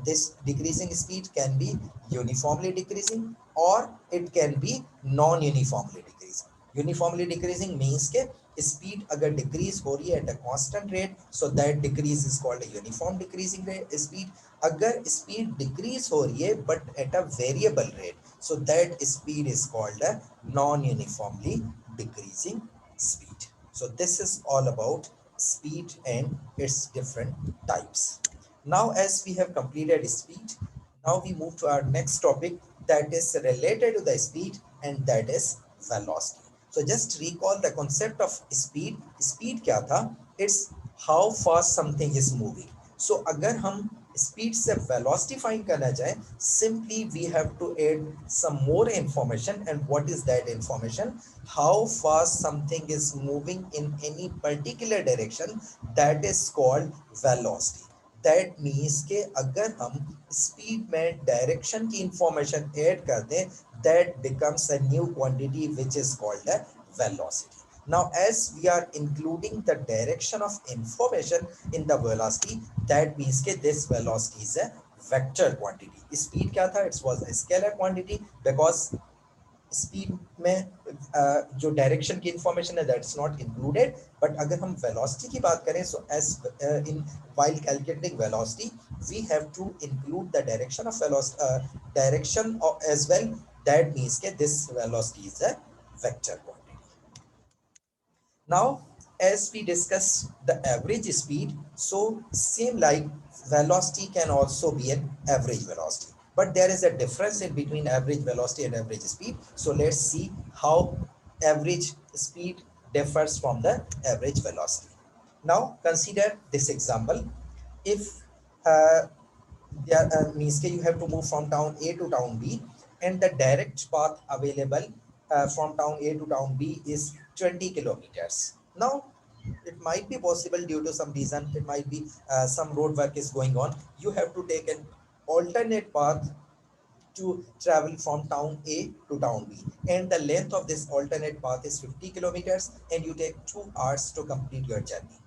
This decreasing speed can be uniformly decreasing or it can be non-uniformly decreasing. Uniformly decreasing means के speed अगर decrease हो रही है at a constant rate, so that decrease is called a uniform decreasing rate speed. अगर speed decrease हो रही है but at a variable rate, so that speed is called a non-uniformly decreasing speed. So this is all about speed and its different types. Now as we have completed speed, now we move to our next topic that is related to the speed, and that is velocity. So just recall the concept of speed. Speed क्या था? It's how fast something is moving. So अगर हम speed से velocity find करना चाहें, simply we have to add some more information. And what is that information? How fast something is moving in any particular direction, that is called velocity. That means के अगर हम speed में direction की information add कर दें, that becomes a new quantity which is called a velocity. Now as we are including the direction of information in the velocity, that means के this velocity is a vector quantity. Speed क्या था? It was a scalar quantity because speed में जो direction की information है that's not included. But अगर हम velocity की बात करें, so as in while calculating velocity we have to include the direction of direction as well. That means के this velocity is a vector quantity. Now, as we discuss the average speed, so same like velocity can also be an average velocity. But there is a difference in between average velocity and average speed. So let's see how average speed differs from the average velocity. Now consider this example. If there means that you have to move from town A to town B, and the direct path available from town A to town B is 20 kilometers. Now it might be possible due to some reason, it might be some road work is going on, you have to take an alternate path to travel from town A to town B, and the length of this alternate path is 50 kilometers, and you take 2 hours to complete your journey.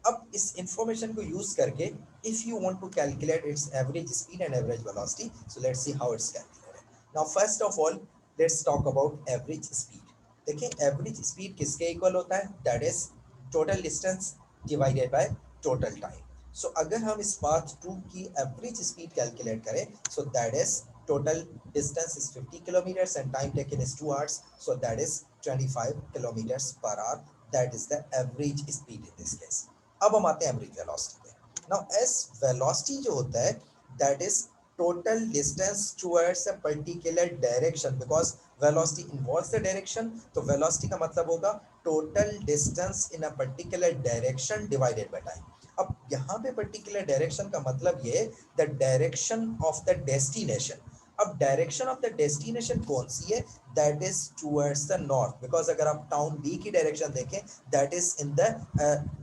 अब इस information को use करके if you want to calculate its average speed and average velocity, so let's see how it's calculated. Now first of all let's talk about average speed. देखिए average speed किसके equal होता है? That is total distance divided by total time. So अगर हम इस path 2 की average speed calculate करें, so that is total distance is 50 kilometers and time taken is 2 hours, so that is 25 kilometers per hour. That is the average speed in this case. अब हम आते हैं average velocity पे. Now as velocity जो होता है that is total distance towards a particular direction, because velocity involves the direction. तो velocity का मतलब होगा total distance in a particular direction divided by time. अब यहाँ पे पर्टिकुलर डायरेक्शन का मतलब ये the direction of the destination. अब डायरेक्शन ऑफ द डेस्टिनेशन कौन सी है? That is towards the north, because अगर आप टाउन बी की डायरेक्शन देखें that is in the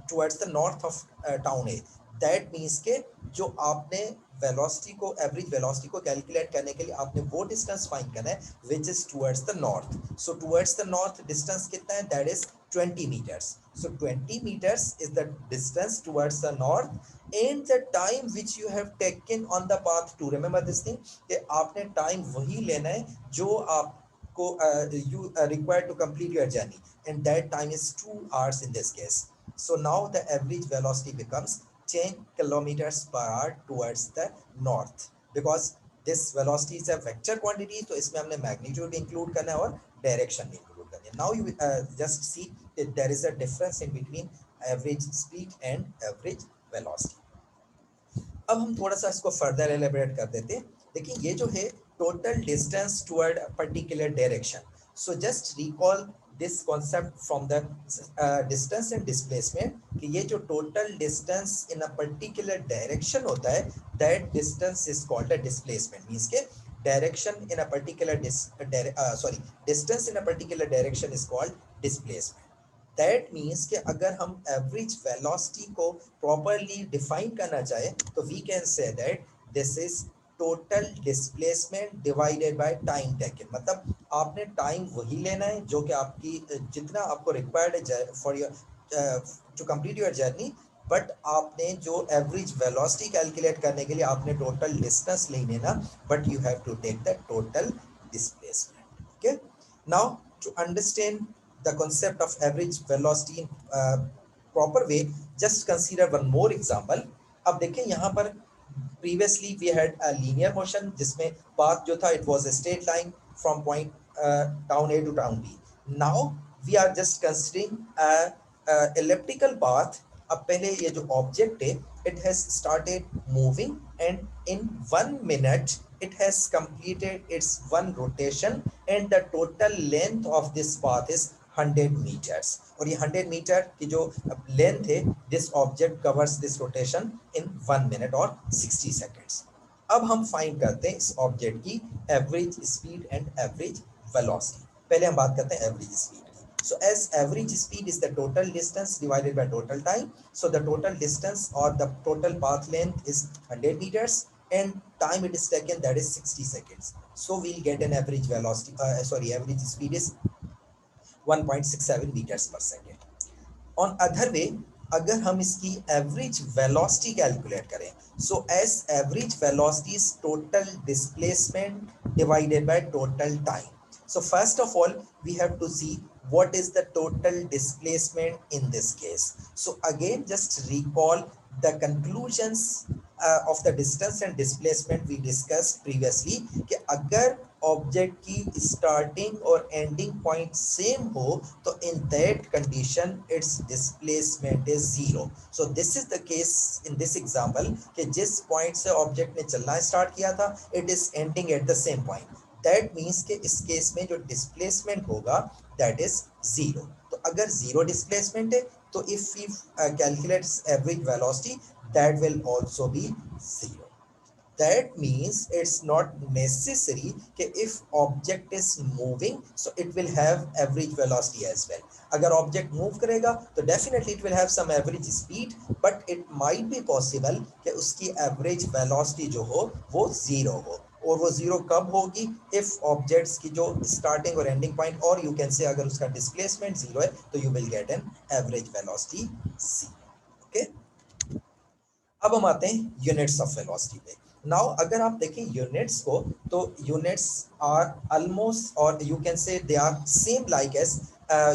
towards the north of town A. That means के जो आपने वेलोसिटी को, एवरेज वेलोसिटी को कैलकुलेट करने के लिए आपने वो डिस्टेंस फाइंड करना है विच is towards the north. So towards the north distance कितना है? That is 20 meters. So 20 meters is the distance towards the north and the time which you have taken on the path to. Remember this thing कि आपने time वही लेना है जो आपको you required to complete your journey, and that time is 2 hours in this case. So now the average velocity becomes 10 kilometers per hour towards the north, because this velocity is a vector quantity. तो इसमें हमने magnitude include करना है और direction include. Now you just see that there is a difference in between average speed and average velocity. अब हम थोड़ा सा इसको फर्दर एलेबरेट कर देते हैं. देखिए ये जो है total distance toward a particular direction. So just recall this concept from the distance and displacement कि ये जो total distance in a particular direction होता है that distance is called a displacement. Means के direction in a particular distance in a particular direction is called displacement. That means कि अगर हम average velocity को properly define करना चाहे तो we can say that this is total displacement divided by time taken. मतलब आपने time वही लेना है जो कि आपकी जितना आपको required है for your to complete your journey, but आपने जो एवरेज वेलोसिटी कैलकुलेट करने के लिए आपने टोटल डिस्टेंस नहीं लेना, but you have to take the total displacement. Okay, now to understand the concept of average velocity in proper way, just consider one more example. अब देखें यहाँ पर previously we had a linear motion जिसमें path जो था it was a straight line from point town A to town B. Now we are just considering a elliptical path. अब पहले ये जो ऑब्जेक्ट है it has started moving and in 1 minute it has completed its one rotation and the total length of this path is 100 meters. और ये 100 metre की जो length है this object covers this rotation in 1 minute और 60 seconds. अब हम find करते हैं इस ऑब्जेक्ट की average speed and average velocity. पहले हम बात करते हैं average speed. So as average speed is the total distance divided by total time. So the total distance or the total path length is 100 meters and time it is taken that is 60 seconds. So we'll get an average velocity, average speed is 1.67 meters per second. On other way, अगर हम इसकी average velocity calculate करें, so as average velocity is total displacement divided by total time. So first of all, we have to see what is the total displacement in this case. So again, just recall the conclusions of the distance and displacement we discussed previously कि अगर object की starting और ending point same हो तो in that condition it's displacement is zero. So this is the case in this example कि जिस point से object ने चलना स्टार्ट किया था it is ending eight the same point. That means कि इस केस में जो डिस्प्लेसमेंट होगा दैट इज जीरो. तो अगर जीरो डिस्प्लेसमेंट है तो if we calculate average velocity that will also be zero. That means it's not necessary that if object is moving so it will have average velocity as well. अगर object move करेगा तो definitely it will have some average speed, but it might be possible कि उसकी average velocity जो हो वो zero हो. और वो जीरो कब होगी? if objects की जो starting और ending point, और you can say अगर उसका displacement zero है तो you will get an average velocity c. okay? अब हम आते हैं यूनिट्स ऑफ वेलोसिटी पे. नाउ अगर आप देखें यूनिट्स को तो यूनिट्स आर ऑलमोस्ट और you can say they are same like as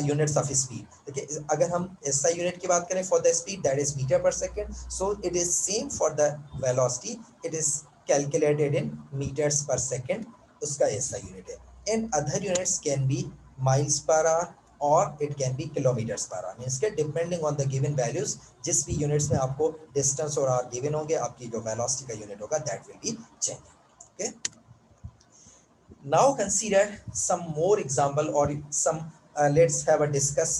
units of speed. देखिए अगर हम एसआई यूनिट की बात करें for the speed that is metre per second, so it is same for the velocity, it is calculated in metres per second, उसका ऐसा unit है. And other units can be miles per hour और it can be kilometres per hour. Means के depending on the given values, जिस भी units में आपको distance और आवर गिवन होंगे, आपकी जो वेलोसिटी का यूनिट होगा that will B change. Okay, now consider some more example or some let's have a discuss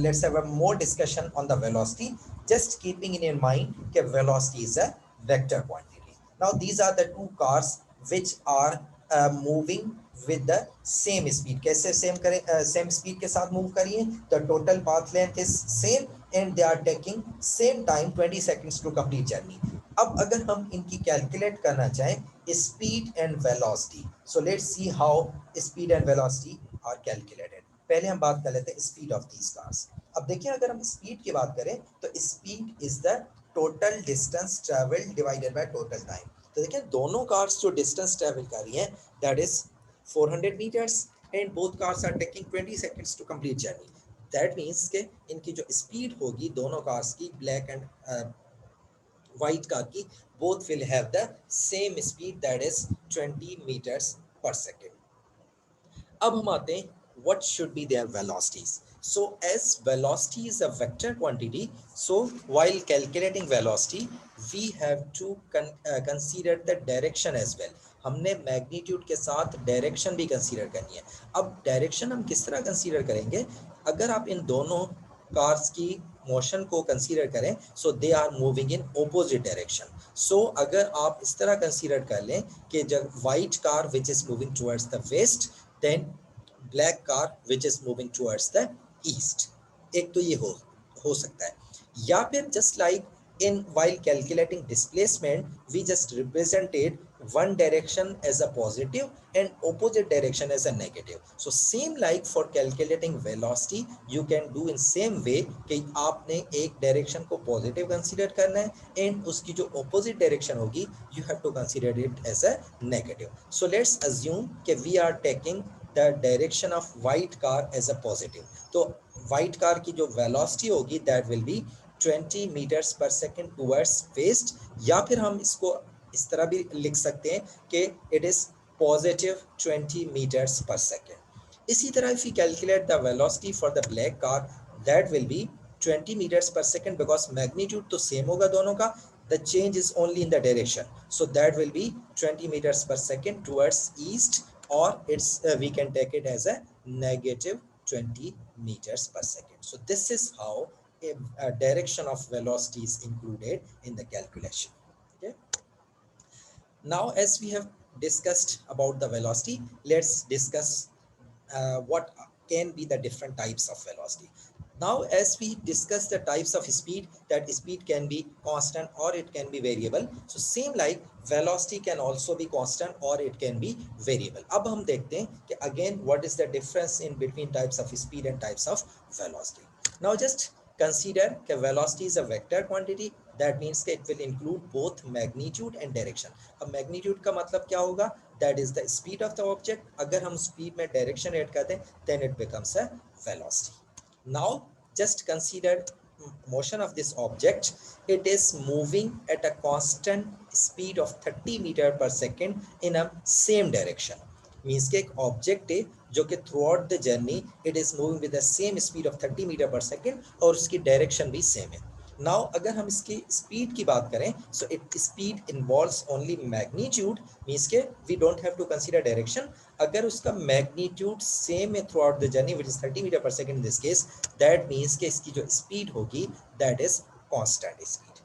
let's have a more discussion on the velocity, just keeping in your mind that velocity is a vector quantity. Now these are the two cars which are moving with the same speed. कैसे same करें, same speed के साथ move करिए, the total path length is same and they are taking same time 20 seconds to complete journey. अब अगर हम इनकी calculate करना चाहें speed and velocity, so let's see how speed and velocity are calculated. पहले हम बात कर लेते हैं स्पीड ऑफ दीज कार्स. अब देखिए, अगर हम स्पीड की बात करें तो speed is the total distance travel divided by total time. तो देखिए, दोनों कार्स जो डिस्टेंस ट्रेवल कर रही हैं that is 400 meters and both cars are taking 20 seconds to complete journey. That means के इनकी जो स्पीड होगी दोनों कार्स की, ब्लैक एंड white car की, both will have the same speed, that is 20 meters per second. अब हम आते हैं what should be their velocities. So as velocity is a vector quantity, so while calculating velocity we have to consider the direction as well. हमने magnitude के साथ direction भी consider करनी है. अब डायरेक्शन हम किस तरह कंसीडर करेंगे? अगर आप इन दोनों कार्स की मोशन को कंसीडर करें, so they are moving in opposite direction. So अगर आप इस तरह कंसीडर कर लें कि जब white car which is moving towards the west, then black car which is moving towards the east. एक तो ये हो सकता है. या फिर just like in while calculating displacement we just represented one direction as a positive and opposite direction as a negative. So same like for calculating velocity you can do in same way कि आपने एक direction को positive consider करना है and उसकी जो opposite direction होगी you have to consider it as a negative. So let's assume कि we are taking the direction of white car as a positive. तो white car की जो velocity होगी that will be 20 meters per second towards west. या फिर हम इसको इस तरह भी लिख सकते हैं कि it is positive 20 meters per second. इसी तरह if we calculate the velocity for the black car that will be 20 meters per second because magnitude तो same होगा दोनों का, the change is only in the direction, so that will be 20 meters per second towards east, or it's we can take it as a negative 20 meters per second. So this is how a direction of velocity is included in the calculation. Okay. Now, as we have discussed about the velocity, let's discuss what can be the different types of velocity. Now, as we discuss the types of speed, that speed can be constant or it can be variable. So same like velocity can also be constant or it can be variable. अब हम देखते हैं कि again what is the difference in between types of speed and types of velocity. Now just consider that velocity is a vector quantity. That means that it will include both magnitude and direction. अब magnitude का मतलब क्या होगा? That is the speed of the object. अगर हम speed में direction add करते हैं, then it becomes a velocity. Now just consider motion of this object. It is moving at a constant speed of 30 meter per second in a same direction. Means के एक object है जो कि throughout the journey it is moving with the same speed of 30 metre per second और उसकी direction भी same है. Now अगर हम इसकी स्पीड की बात करें, so it speed involves only magnitude, means के we don't have to consider direction. अगर उसका मैग्नीट्यूड सेम है throughout the journey which is 30 metre per second in this case, that means के इसकी जो स्पीड होगी that is constant speed.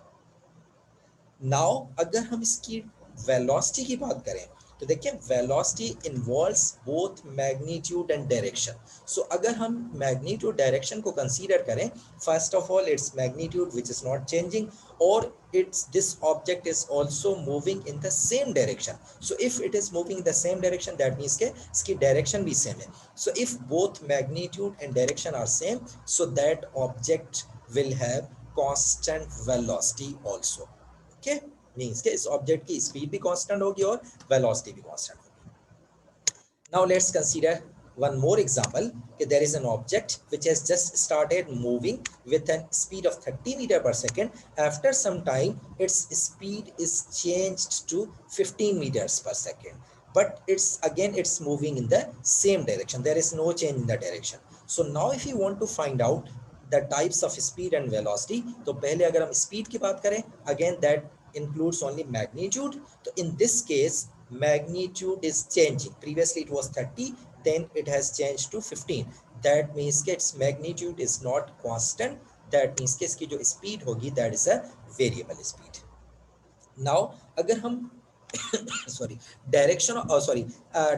Now अगर हम इसकी वेलोसिटी की बात करें तो देखिए velocity involves both magnitude and direction. So अगर हम मैग्नीट्यूड डायरेक्शन को कंसीडर करें, first of all its magnitude which is not changing और its this object is also moving in the same direction. So if it is moving in the same direction that means के इसकी direction भी same है. So if both magnitude and direction are same, so that object will have constant velocity also. Okay, means के इस object की speed भी constant होगी और वेलोसिटी भी कांस्टेंट होगी. Now let's consider one more example. Okay, there is an object which has just started moving with a speed of 30 meter per second. After some time its speed is changed to 15 meters per second, but it's moving in the same direction. There is no change in the direction. So now if you want to find out the types of speed and velocity, तो पहले अगर हम speed की बात करें, again that includes only magnitude. So in this case magnitude is changing. Previously it was 30, then it has changed to 15. That means कि its magnitude is not constant. That means कि इसकी जो speed होगी that is a variable speed. Now अगर हम sorry direction sorry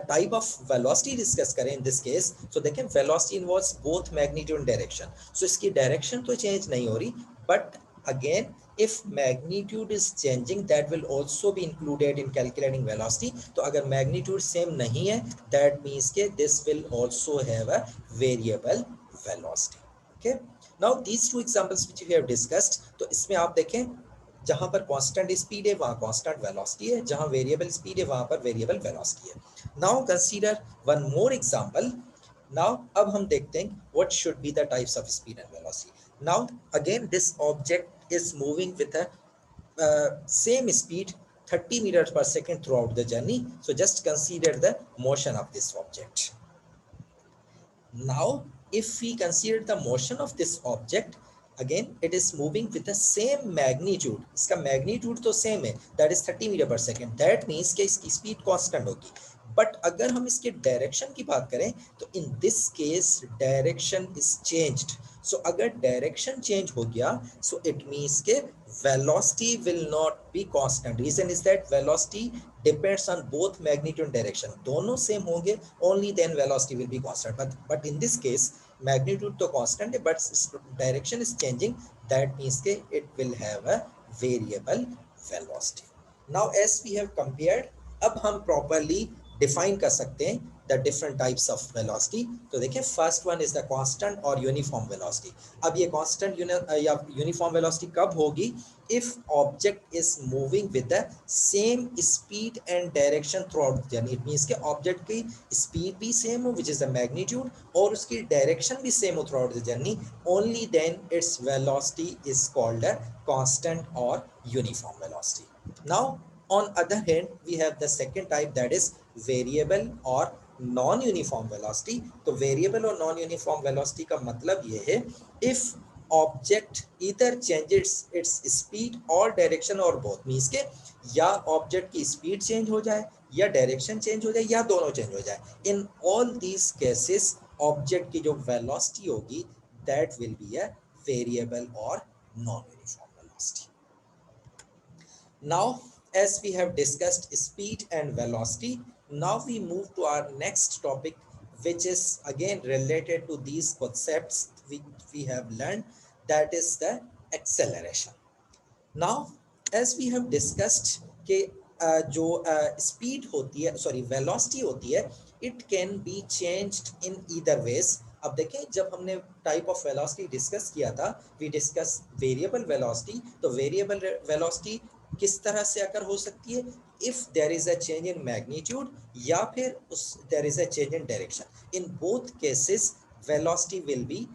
type of velocity discuss करें in this case, so देखें velocity involves both magnitude and direction. So इसकी direction तो change नहीं हो रही, but again if magnitude is changing that will also be included in calculating velocity. तो अगर magnitude same नहीं है that means के this will also have a variable velocity. Okay, now these two examples which we have discussed, तो इसमें आप देखें जहां पर कांस्टेंट स्पीड है वहां कांस्टेंट वेलोसिटी है, जहां वेरिएबल स्पीड है वहां पर वेरिएबल वेलोसिटी है. Now consider one more example. Now अब हम देखते हैं what should be the types of speed and velocity. Now again this object is moving with a same speed 30 meters per second throughout the journey. So just consider the motion of this object. Now if we consider the motion of this object, again it is moving with the same magnitude. इसका magnitude तो same है, that is 30 meter per second. That means कि इसकी speed constant होगी. But अगर हम इसके direction की बात करें तो in this case direction is changed. So अगर direction change हो गया, so it means कि velocity will not be constant. Reason is that velocity depends on both magnitude and direction. दोनों same होंगे, only then velocity will be constant. But in this case magnitude तो constant है, but direction is changing. That means कि it will have a variable velocity. Now as we have compared, अब हम properly define कर सकते हैं the different types of velocity. तो देखिए first one is the constant or uniform velocity. अब ये constant या uniform velocity कब होगी? If object is moving with the same speed and direction throughout the journey. It means कि object की speed भी same हो, which is the magnitude, और उसकी direction भी same हो throughout the journey. Only then its velocity is called a constant or uniform velocity. Now on other hand we have the second type, that is variable or non uniform velocity. तो variable और non uniform velocity का मतलब ये है if object either changes its speed और direction और both. Means के या ऑब्जेक्ट की स्पीड चेंज हो जाए या डायरेक्शन चेंज हो जाए या दोनों चेंज हो जाए. In all these cases object की जो वेलोसिटी होगी that will be a variable और non uniform velocity. Now, as we have discussed speed and velocity, now we move to our next topic, which is again related to these concepts we have learned, that is the acceleration. Now, as we have discussed कि जो speed होती है, sorry velocity होती है, it can be changed in either ways. अब देखें जब हमने टाइप ऑफ वेलोसिटी डिस्कस किया था, वी डिस्कस वेरिएबल वेलोसिटी. तो वेरिएबल वेलोसिटी किस तरह से अगर हो सकती है? If there is a change in magnitude या फिर there is a change in direction. In both cases velocity will be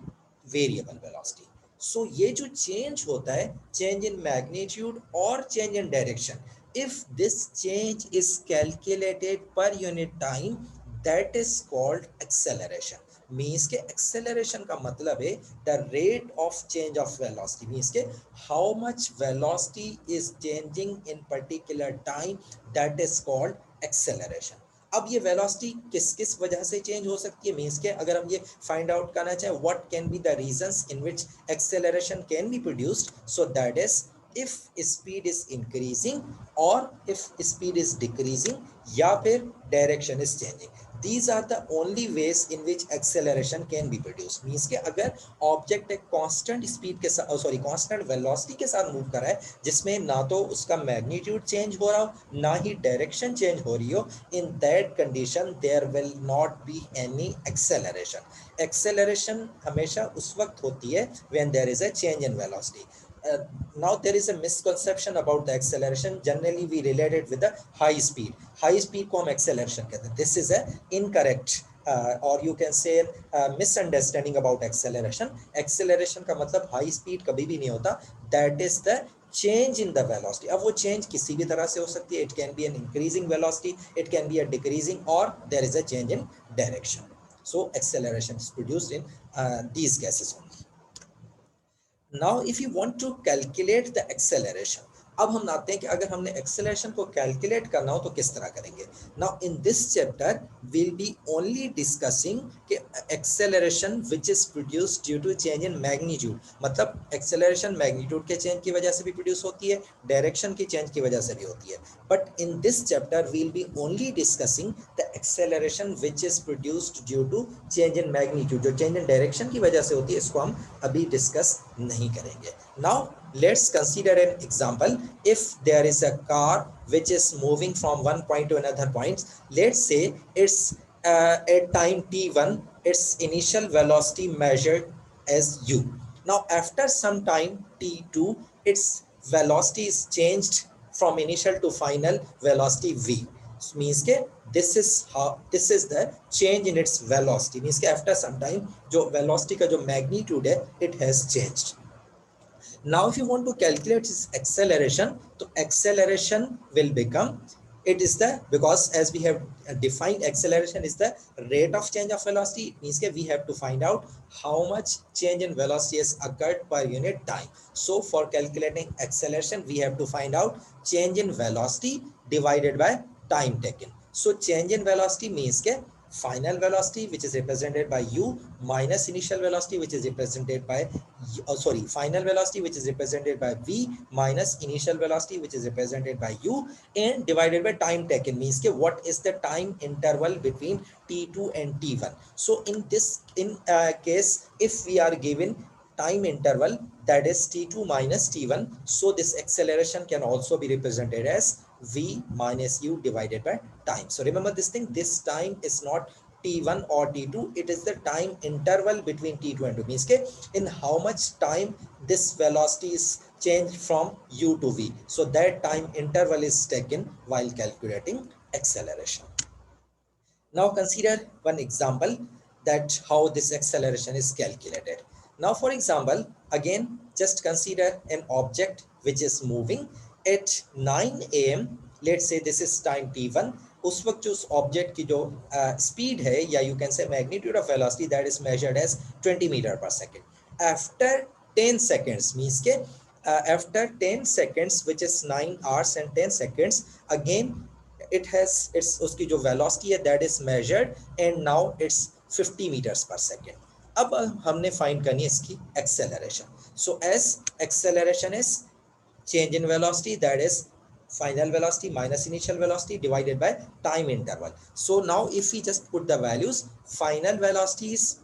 variable velocity. So ये जो चेंज होता है, चेंज इन मैग्नीट्यूड और change in direction, if this change is calculated per unit time, that is called acceleration. Means के acceleration का मतलब है the rate of change of velocity. Means के how much velocity is changing in particular time, that is called acceleration. अब ये velocity किस किस वजह से चेंज हो सकती है? मीन्स के अगर हम ये फाइंड आउट करना चाहें what can be the reasons in which acceleration can be produced, so that is if speed is increasing or if speed is decreasing या फिर direction is changing. These are the only ways in which acceleration can be produced. Means के अगर object एक constant speed के साथ constant velocity के साथ move कर रहा है, जिसमें ना तो उसका magnitude change हो रहा हो ना ही direction change हो रही हो, in that condition there will not be any acceleration. Acceleration हमेशा उस वक्त होती है when there is a change in velocity. Now there is a misconception about the acceleration. Generally we relate it with the high speed. High speed को हम acceleration कहते हैं. This is a incorrect. or you can say misunderstanding about acceleration. Acceleration का मतलब high speed कभी भी नहीं होता, that is the change in the velocity. अब वो change किसी भी तरह से हो सकती है, it can be an increasing velocity, it can be a decreasing, or there is a change in direction. So acceleration is produced in these cases only. Now if you want to calculate the acceleration, अब हम आते हैं कि अगर हमने acceleration को calculate करना हो तो किस तरह करेंगे. Now in this chapter will be only discussing कि acceleration which is produced due to change in magnitude, मतलब एक्सेलरेशन मैग्नीट्यूड के चेंज की वजह से भी प्रोड्यूस होती है, डायरेक्शन की चेंज की वजह से भी होती है. But in this chapter will be only discussing the acceleration which is produced due to change in magnitude. जो चेंज इन डायरेक्शन की वजह से होती है इसको हम अभी डिस्कस नहीं करेंगे. Now let's consider an example. If there is a car which is moving from one point to another point, let's say it's at time t1, its initial velocity measured as u. Now after some time t2, its velocity is changed from initial to final velocity v. Means के this is the change in its velocity. Means के after some time जो velocity का जो magnitude है it has changed. Now if you want to calculate its acceleration, so acceleration will become, it is the, because as we have defined acceleration is the rate of change of velocity, it means that we have to find out how much change in velocity has occurred per unit time. So for calculating acceleration we have to find out change in velocity divided by time taken. So change in velocity means that final velocity which is represented by u minus initial velocity which is represented by final velocity which is represented by v minus initial velocity which is represented by u, and divided by time taken, means ke what is the time interval between t2 and t1. So in this case if we are given time interval that is t2 minus t1, so this acceleration can also be represented as v minus u divided by time. So remember this thing, this time is not t1 or t2, it is the time interval between t2 and 2, means ke in how much time this velocity is changed from u to v. So that time interval is taken while calculating acceleration. Now consider one example that how this acceleration is calculated. Now for example, again just consider an object which is moving at 9 am. Let's say this is time t1. उस वक्त जो उस object की जो speed है या you can say magnitude of velocity that is measured as 20 meter per second. After 10 seconds means के after 10 seconds which is 9 hours and 10 seconds again it has its उसकी जो velocity है that is measured and now it's 50 meters per second. अब हमने find करनी है इसकी acceleration. So as acceleration is change in velocity that is final velocity minus initial velocity divided by time interval. So now if we just put the values, final velocity is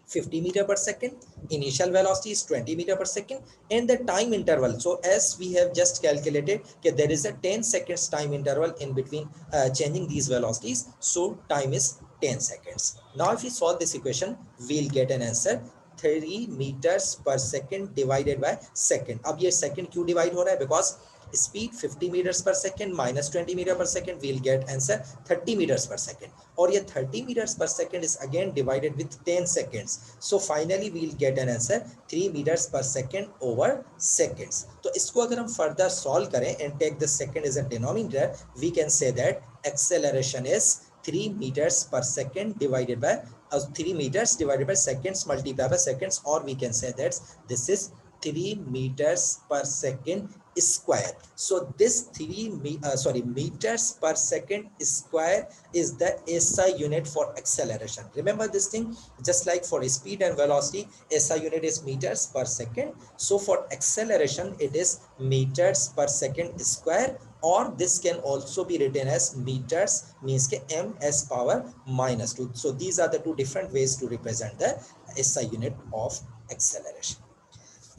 50 meter per second, initial velocity is 20 meter per second, and the time interval. So as we have just calculated that there is a 10 seconds time interval in between changing these velocities, so time is 10 seconds. Now if we solve this equation, we'll get an answer 3 meters per second divided by second. अब ये second क्यों divide हो रहा है? Because speed 50 meters per second minus 20 meter per second, we'll get answer 30 meters per second. और ये 30 meters per second is again divided with 10 seconds. So finally we'll get an answer 3 meters per second over seconds. तो इसको अगर हम further solve करें and take the second as a denominator, we can say that acceleration is 3 meters per second divided by 3 meters divided by seconds multiplied by seconds, or we can say that this is 3 meters per second square. So this meters per second square is the SI unit for acceleration. Remember this thing, just like for speed and velocity, SI unit is meters per second. So for acceleration it is meters per second square, or this can also be written as meters, means ke m s power minus 2. So these are the two different ways to represent the SI unit of acceleration.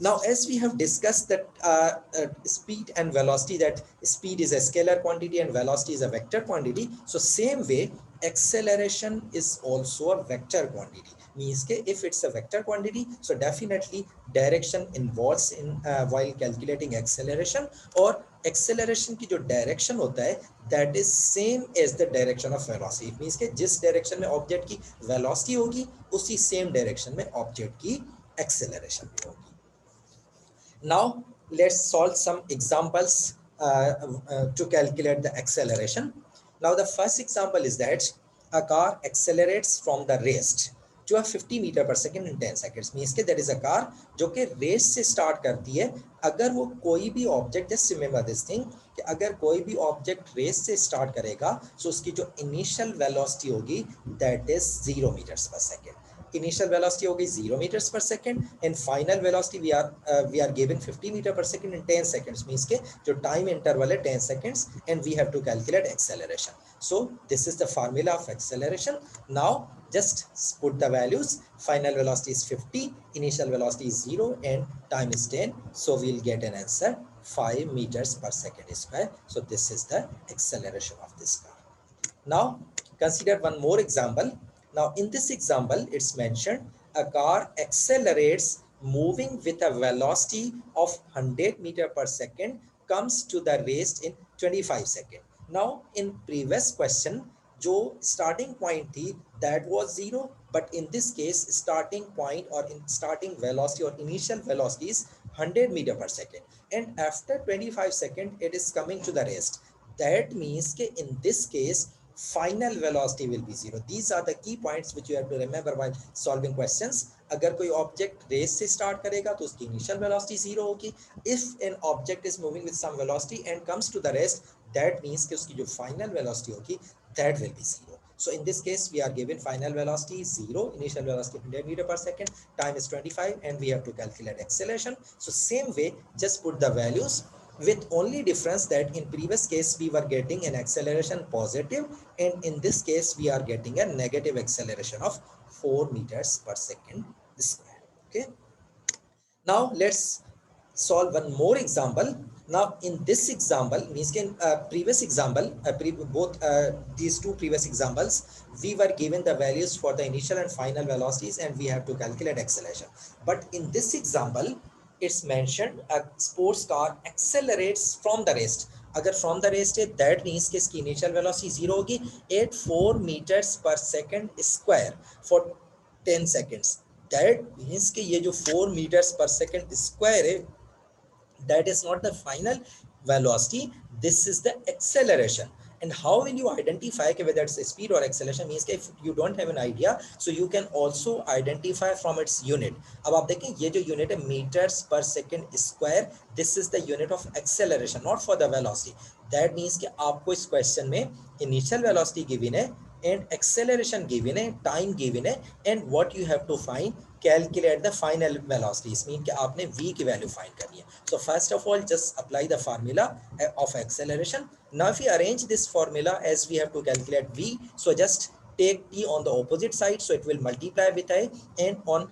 Now, as we have discussed that speed and velocity, that speed is a scalar quantity and velocity is a vector quantity. So same way, acceleration is also a vector quantity. Means ke if it's a vector quantity, so definitely direction involves in while calculating acceleration, or acceleration की जो direction होता है that is same as the direction of velocity. It means के जिस direction में object की velocity होगी उसी same direction में object की acceleration भी होगी. Now let's solve some examples to calculate the acceleration. Now the first example is that a car accelerates from the rest to a 50 meter per second in 10 seconds. Means that there is a car जो कि race से start करती है. अगर वो कोई भी object, just remember this thing कि अगर कोई भी ऑब्जेक्ट रेस से स्टार्ट करेगा तो उसकी जो इनिशियल वेलोसिटी होगी that is 0 metres per second. Initial velocity होगी 0 meters per second and final velocity we are given 50 meter per second in 10 seconds. Means के जो time interval है 10 seconds and we have to calculate acceleration. So this is the formula of acceleration. Now just put the values. Final velocity is 50, initial velocity is 0 and time is 10. So we'll get an answer 5 meters per second square. So this is the acceleration of this car. Now consider one more example. Now in this example it's mentioned a car accelerates moving with a velocity of 100 meter per second comes to the rest in 25 seconds. Now in previous question जो starting point थी that was 0, but in this case starting point or in starting velocity or initial velocity is 100 meter per second and after 25 seconds it is coming to the rest. That means कि in this case final velocity will be 0. These are the key points which you have to remember while solving questions. अगर कोई object race से start करेगा तो उसकी initial velocity 0 होगी. If an object is moving with some velocity and comes to the rest, that means कि उसकी जो final velocity होगी that will be 0. So in this case we are given final velocity 0, initial velocity 100 meter per second, time is 25 and we have to calculate acceleration. So same way just put the values, with only difference that in previous case we were getting an acceleration positive and in this case we are getting a negative acceleration of 4 meters per second square. Okay, now let's solve one more example. Now in this example means in previous example both these two previous examples we were given the values for the initial and final velocities and we have to calculate acceleration. But in this example it's mentioned a sports car accelerates from the rest. अगर from the rest है that means कि इसकी initial velocity 0 होगी at 4 meters per second square for 10 seconds. That means कि ये जो 4 meters per second square है that is not the final velocity, this is the acceleration. And how will you identify whether it's a speed or acceleration? Means if you don't have an idea, so you can also identify from its unit. अब आप देखें ये जो unit है meters per second square, this is the unit of acceleration, not for the velocity. That means कि आपको इस question में initial velocity given है and acceleration given है, time given है, and what you have to find, calculate the final velocities. Mean कि आपने v की value find करनी है. So first of all just apply the formula of acceleration. Now if we arrange this formula as we have to calculate v, so just take t on the opposite side, so it will multiply with I, and on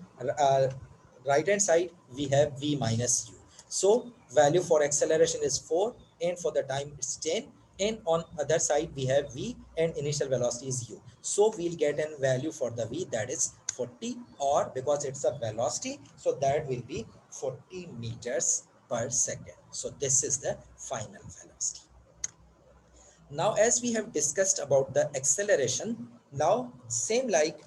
right hand side we have v minus u. So value for acceleration is 4 and for the time it's 10, and on other side we have v and initial velocity is u. So we'll get a value for the v that is 40, or because it's a velocity so that will be 40 meters per second. So this is the final velocity. Now as we have discussed about the acceleration, now same like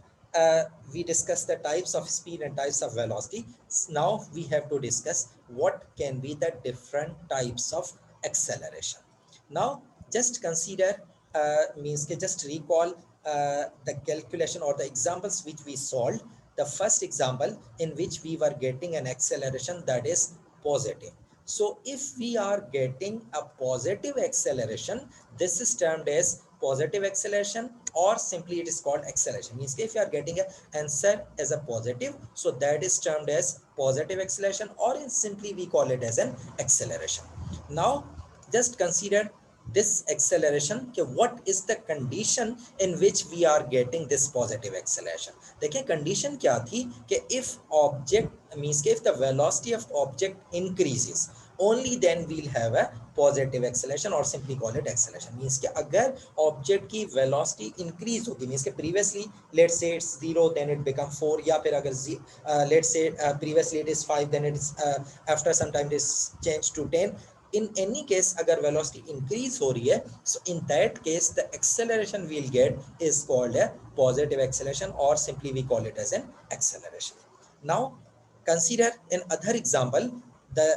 we discussed the types of speed and types of velocity. Now we have to discuss what can be the different types of acceleration. Now just consider means just recall the calculation or the examples which we solved. The first example in which we were getting an acceleration that is positive. So if we are getting a positive acceleration, this is termed as positive acceleration, or simply it is called acceleration. Means if you are getting an answer as a positive, so that is termed as positive acceleration, or in simply we call it as an acceleration. Now just consider this acceleration कि what is the condition in which we are getting this positive acceleration. देखिए condition क्या थी कि if object means if the velocity of object increases, only then we'll have a positive acceleration और simply call it acceleration. Means कि अगर object की velocity increase होगी, means कि previously let's say it's 0 then it become 4, या फिर अगर let's say previously it is 5 then it is after some time it is change to 10। In any case, अगर velocity increase हो रही है, so in that case the acceleration we'll get is called a positive acceleration, or simply we call it as an acceleration. Now consider another example, the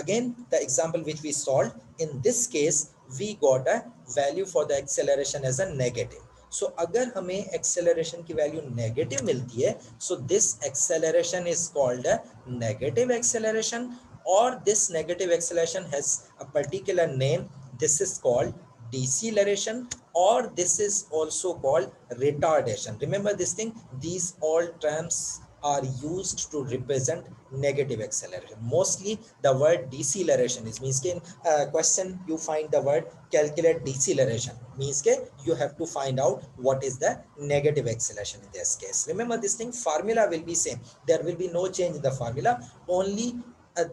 again the example which we solved. In this case we got a value for the acceleration as a negative. So अगर हमें acceleration की value negative मिलती है, so this acceleration is called a negative acceleration, or this negative acceleration has a particular name. This is called deceleration, or this is also called retardation. Remember this thing, these all terms are used to represent negative acceleration. Mostly the word deceleration is means in question you find the word calculate deceleration, means ke you have to find out what is the negative acceleration in this case. Remember this thing, formula will be same, there will be no change in the formula, only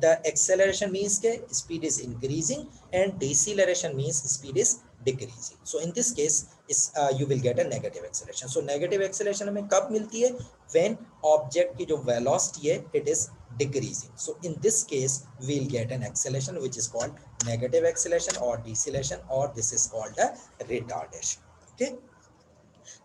the acceleration means ke speed is increasing and deceleration means speed is decreasing. So in this case is you will get a negative acceleration. So negative acceleration हमें कब मिलती है, when object की जो velocity है it is decreasing. So in this case we will get an acceleration which is called negative acceleration or deceleration, or this is called a retardation. Okay,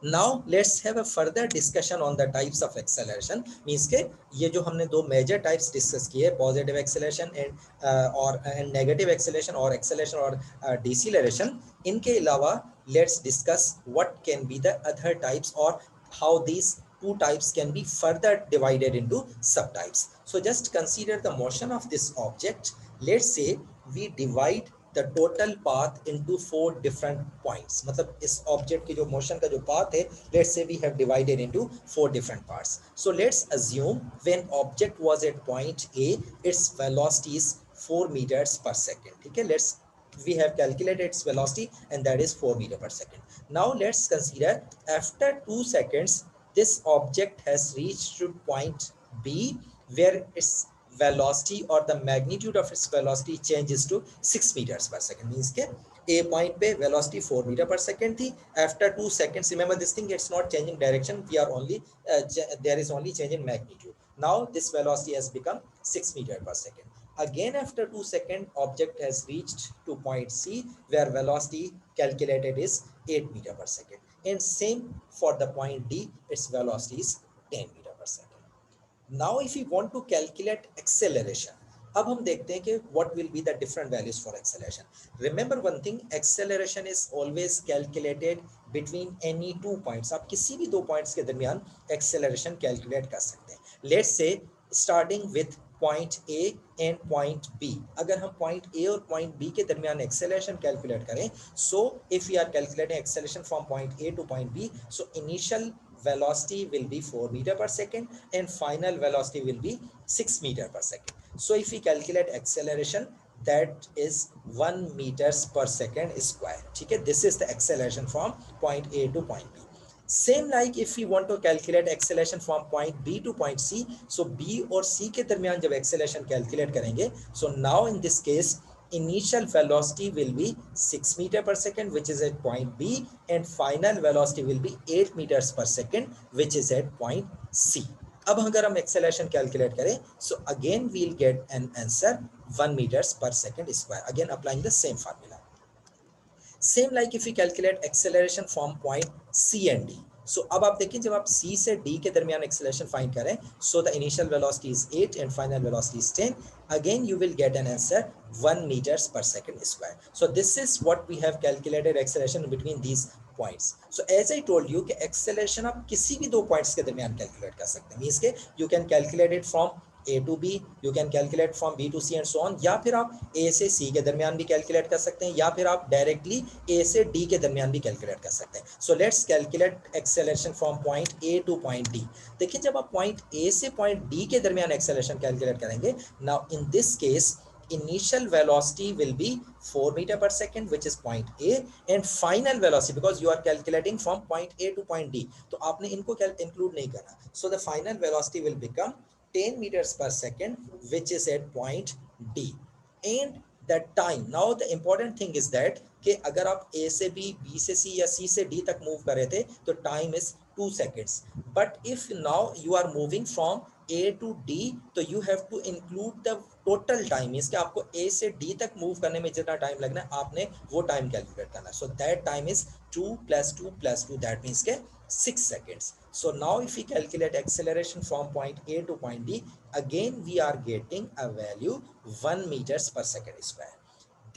now let's have a further discussion on the types of acceleration. Means के ये जो हमने दो major types discuss किए, positive acceleration and negative acceleration, और acceleration और deceleration, इनके अलावा let's discuss what can be the other types, or how these two types can be further divided into subtypes. So just consider the motion of this object. Let's say we divide the total path into 4 different points. मतलब इस object की जो motion का जो path है, let's say we have divided into 4 different parts. So let's assume when object was at point A, its velocity is 4 meters per second. ठीक है, let's we have calculated its velocity and that is 4 meter per second. Now let's consider after 2 seconds this object has reached to point B, where its velocity or the magnitude of its velocity changes to 6 meters per second. Means के A point पे velocity 4 meter per second थी, after 2 seconds, remember this thing, it's not changing direction, we are only there is only change in magnitude. Now this velocity has become 6 meter per second. Again after 2 seconds object has reached to point C, where velocity calculated is 8 meter per second, and same for the point D, its velocity is 10 meter per second. Now if we want to calculate acceleration, अब हम देखते हैं कि what will be the different values for acceleration. Remember one thing, acceleration is always calculated between any 2 points. आप किसी भी 2 points के दरमियान acceleration calculate कर सकते हैं. Let's say starting with point A and point B. अगर हम point A और point B के दरमियान acceleration calculate करें, so if we are calculating acceleration from point A to point B, so initial velocity will be 4 meter per second and final velocity will be 6 meter per second. So if we calculate acceleration, that is 1 meters per second square. ठीक है, this is the acceleration from point A to point B. Same like if we want to calculate acceleration from point B to point C, so B और C के दरमियान जब acceleration calculate करेंगे, so now in this case initial velocity will be 6 meter per second, which is at point B, and final velocity will be 8 meters per second, which is at point C. अब अगर हम acceleration calculate करें, so again we'll get an answer 1 meters per second square, again applying the same formula. Same like if we calculate acceleration from point C and D. So अब आप देखिए जब आप C से D के दरमियान acceleration find करें, so the initial velocity is 8 and final velocity is 10. Again you will get an answer 1 meters per second square. So this is what we have calculated acceleration between these points. So as I told you कि acceleration आप किसी भी दो points के दरमियान calculate कर सकते हैं. Means के you can calculate it from A to B, you can calculate from B to C and so on, या फिर आप A से C के दरमियान भी कैलकुलेट कर सकते हैं, या फिर आप डायरेक्टली A से D के दरमियान भी कैलकुलेट कर सकते हैं. So let's calculate acceleration from point A two point D. देखिए जब आप पॉइंट A से पॉइंट D के दरमियान एक्सेलरेशन कैलकुलेट करेंगे, now in this case initial velocity will be 4 meter per second, which is point A, and final velocity, because you are calculating from point A to point D, तो आपने इनको include नहीं करना. So the final velocity will become 10 meters per second, which is at point D, and that time. Now the important thing is that कि अगर आप ए से B, B से सी या सी से डी तक मूव कर रहे थे तो time is 2 seconds. But if now you are moving from A to D तो you have to include the total time. Means कि आपको ए से डी तक मूव करने में जितना टाइम लगना है आपने वो टाइम कैलकुलेट करना है. So that time is 2 + 2 + 2, that means के 6 seconds. So now if we calculate acceleration from point A to point D, again we are getting a value 1 meters per second square.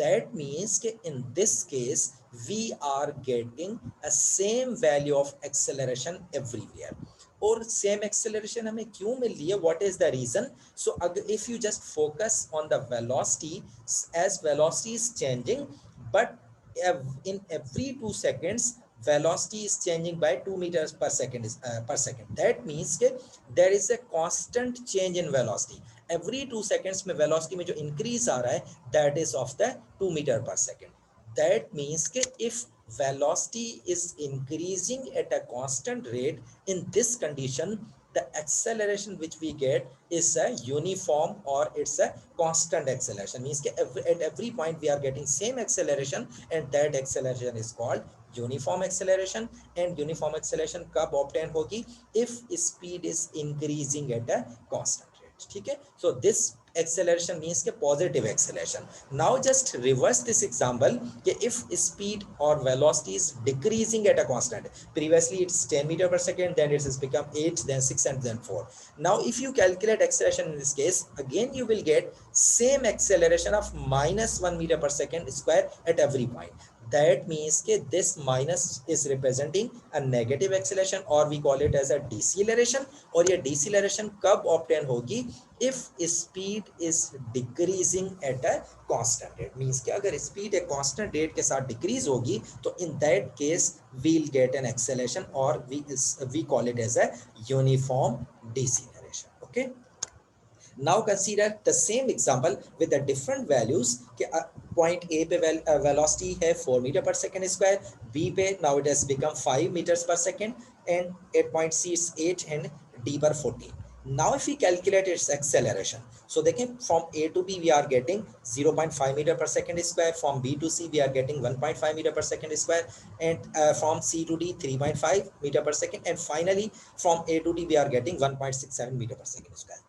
That means कि in this case we are getting a same value of acceleration everywhere. और same acceleration हमें क्यों मिल रही है, what is the reason? So अगर if you just focus on the velocity, as velocity is changing, but in every 2 seconds velocity is changing by 2 meters per second per second. That means कि there is a constant change in velocity. Every 2 seconds में velocity में जो increase आ रहा है that is of the 2 meter per second. That means कि if velocity is increasing at a constant rate, in this condition the acceleration which we get is a uniform or it's a constant acceleration. Means at every point we are getting same acceleration, and that acceleration is called uniform acceleration. And uniform acceleration कब obtain होगी? If speed is increasing at a constant rate. ठीक है, so this acceleration means के positive acceleration. Now just reverse this example कि if speed or velocity is decreasing at a constant, previously it's 10 meter per second, then it has become 8, then 6, and then 4. Now if you calculate acceleration in this case, again you will get same acceleration of -1 meter per second square at every point. That means that this minus is representing a negative acceleration, or we call it as a deceleration. और ये deceleration कब obtain होगी? If speed is decreasing at a constant rate. Means कि अगर speed एक constant rate के साथ decrease होगी तो in that case we'll get an acceleration, or we call it as a uniform deceleration. Okay. Now consider the same example with the different values कि point A पे velocity है 4 meter per second square, B पे now it has become 5 meters per second, and at point C is 8 and D पर 14. Now if we calculate its acceleration, so देखें from A to B we are getting 0.5 meter per second square, from B to C we are getting 1.5 meter per second square, and from C to D 3.5 meter per second, and finally from A to D we are getting 1.67 meter per second square.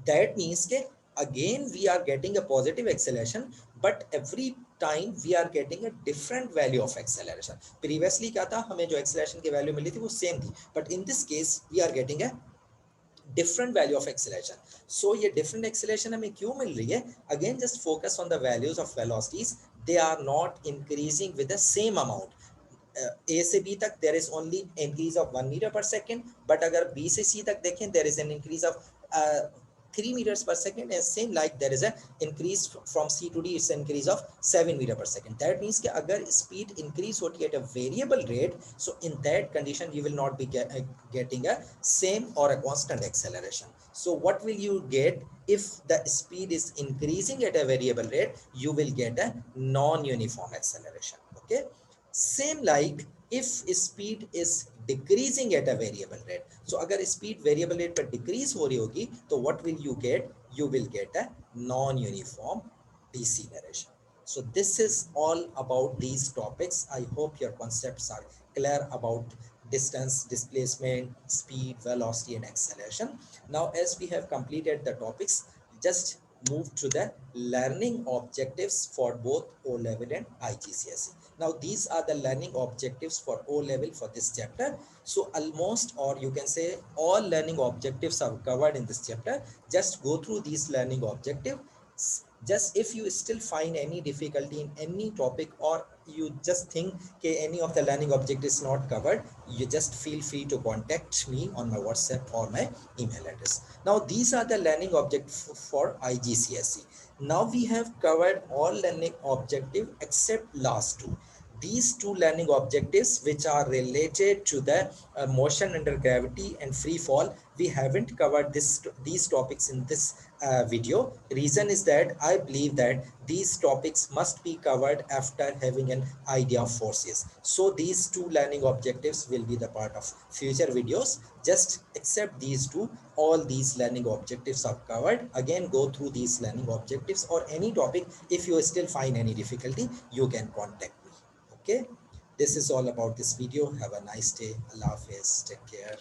That means के again we are getting a positive acceleration, but every time we are getting a different value of acceleration. Previously क्या था, हमें जो acceleration की value मिली थी वो same थी, but in this case we are getting a different value of acceleration. So ये different acceleration हमें क्यों मिल रही है? Again just focus on the values of velocities. They are not increasing with the same amount. A से B तक there is only increase of 1 meter per second, but अगर B से C तक देखें there is an increase of 3 meters per second, and same like there is a increase from C to D, it's an increase of 7 meter per second. That means कि अगर speed increase होती है at a variable rate, so in that condition you will not be getting a same or a constant acceleration. So what will you get? If the speed is increasing at a variable rate, you will get a non-uniform acceleration. Okay. Same like if speed is decreasing at a variable rate, so अगर speed variable rate पर decrease हो रही होगी तो what will you get? You will get a non-uniform deceleration. So this is all about these topics. I hope your concepts are clear about distance, displacement, speed, velocity, and acceleration. Now as we have completed the topics, just move to the learning objectives for both O level and IGCSE. Now these are the learning objectives for O level for this chapter. So almost, or you can say all learning objectives are covered in this chapter. Just go through these learning objectives. Just if you still find any difficulty in any topic, or you just think that any of the learning object is not covered, you just feel free to contact me on my WhatsApp or my email address. Now these are the learning objectives for IGCSE. Now we have covered all learning objective except last two. these two learning objectives which are related to the motion under gravity and free fall, we haven't covered these topics in this video. Reason is that I believe that these topics must be covered after having an idea of forces. So these two learning objectives will be the part of future videos. Just accept these two. All these learning objectives are covered. Again, go through these learning objectives or any topic. If you still find any difficulty, you can contact me. Okay, this is all about this video. Have a nice day. Allah Hafiz. Take care.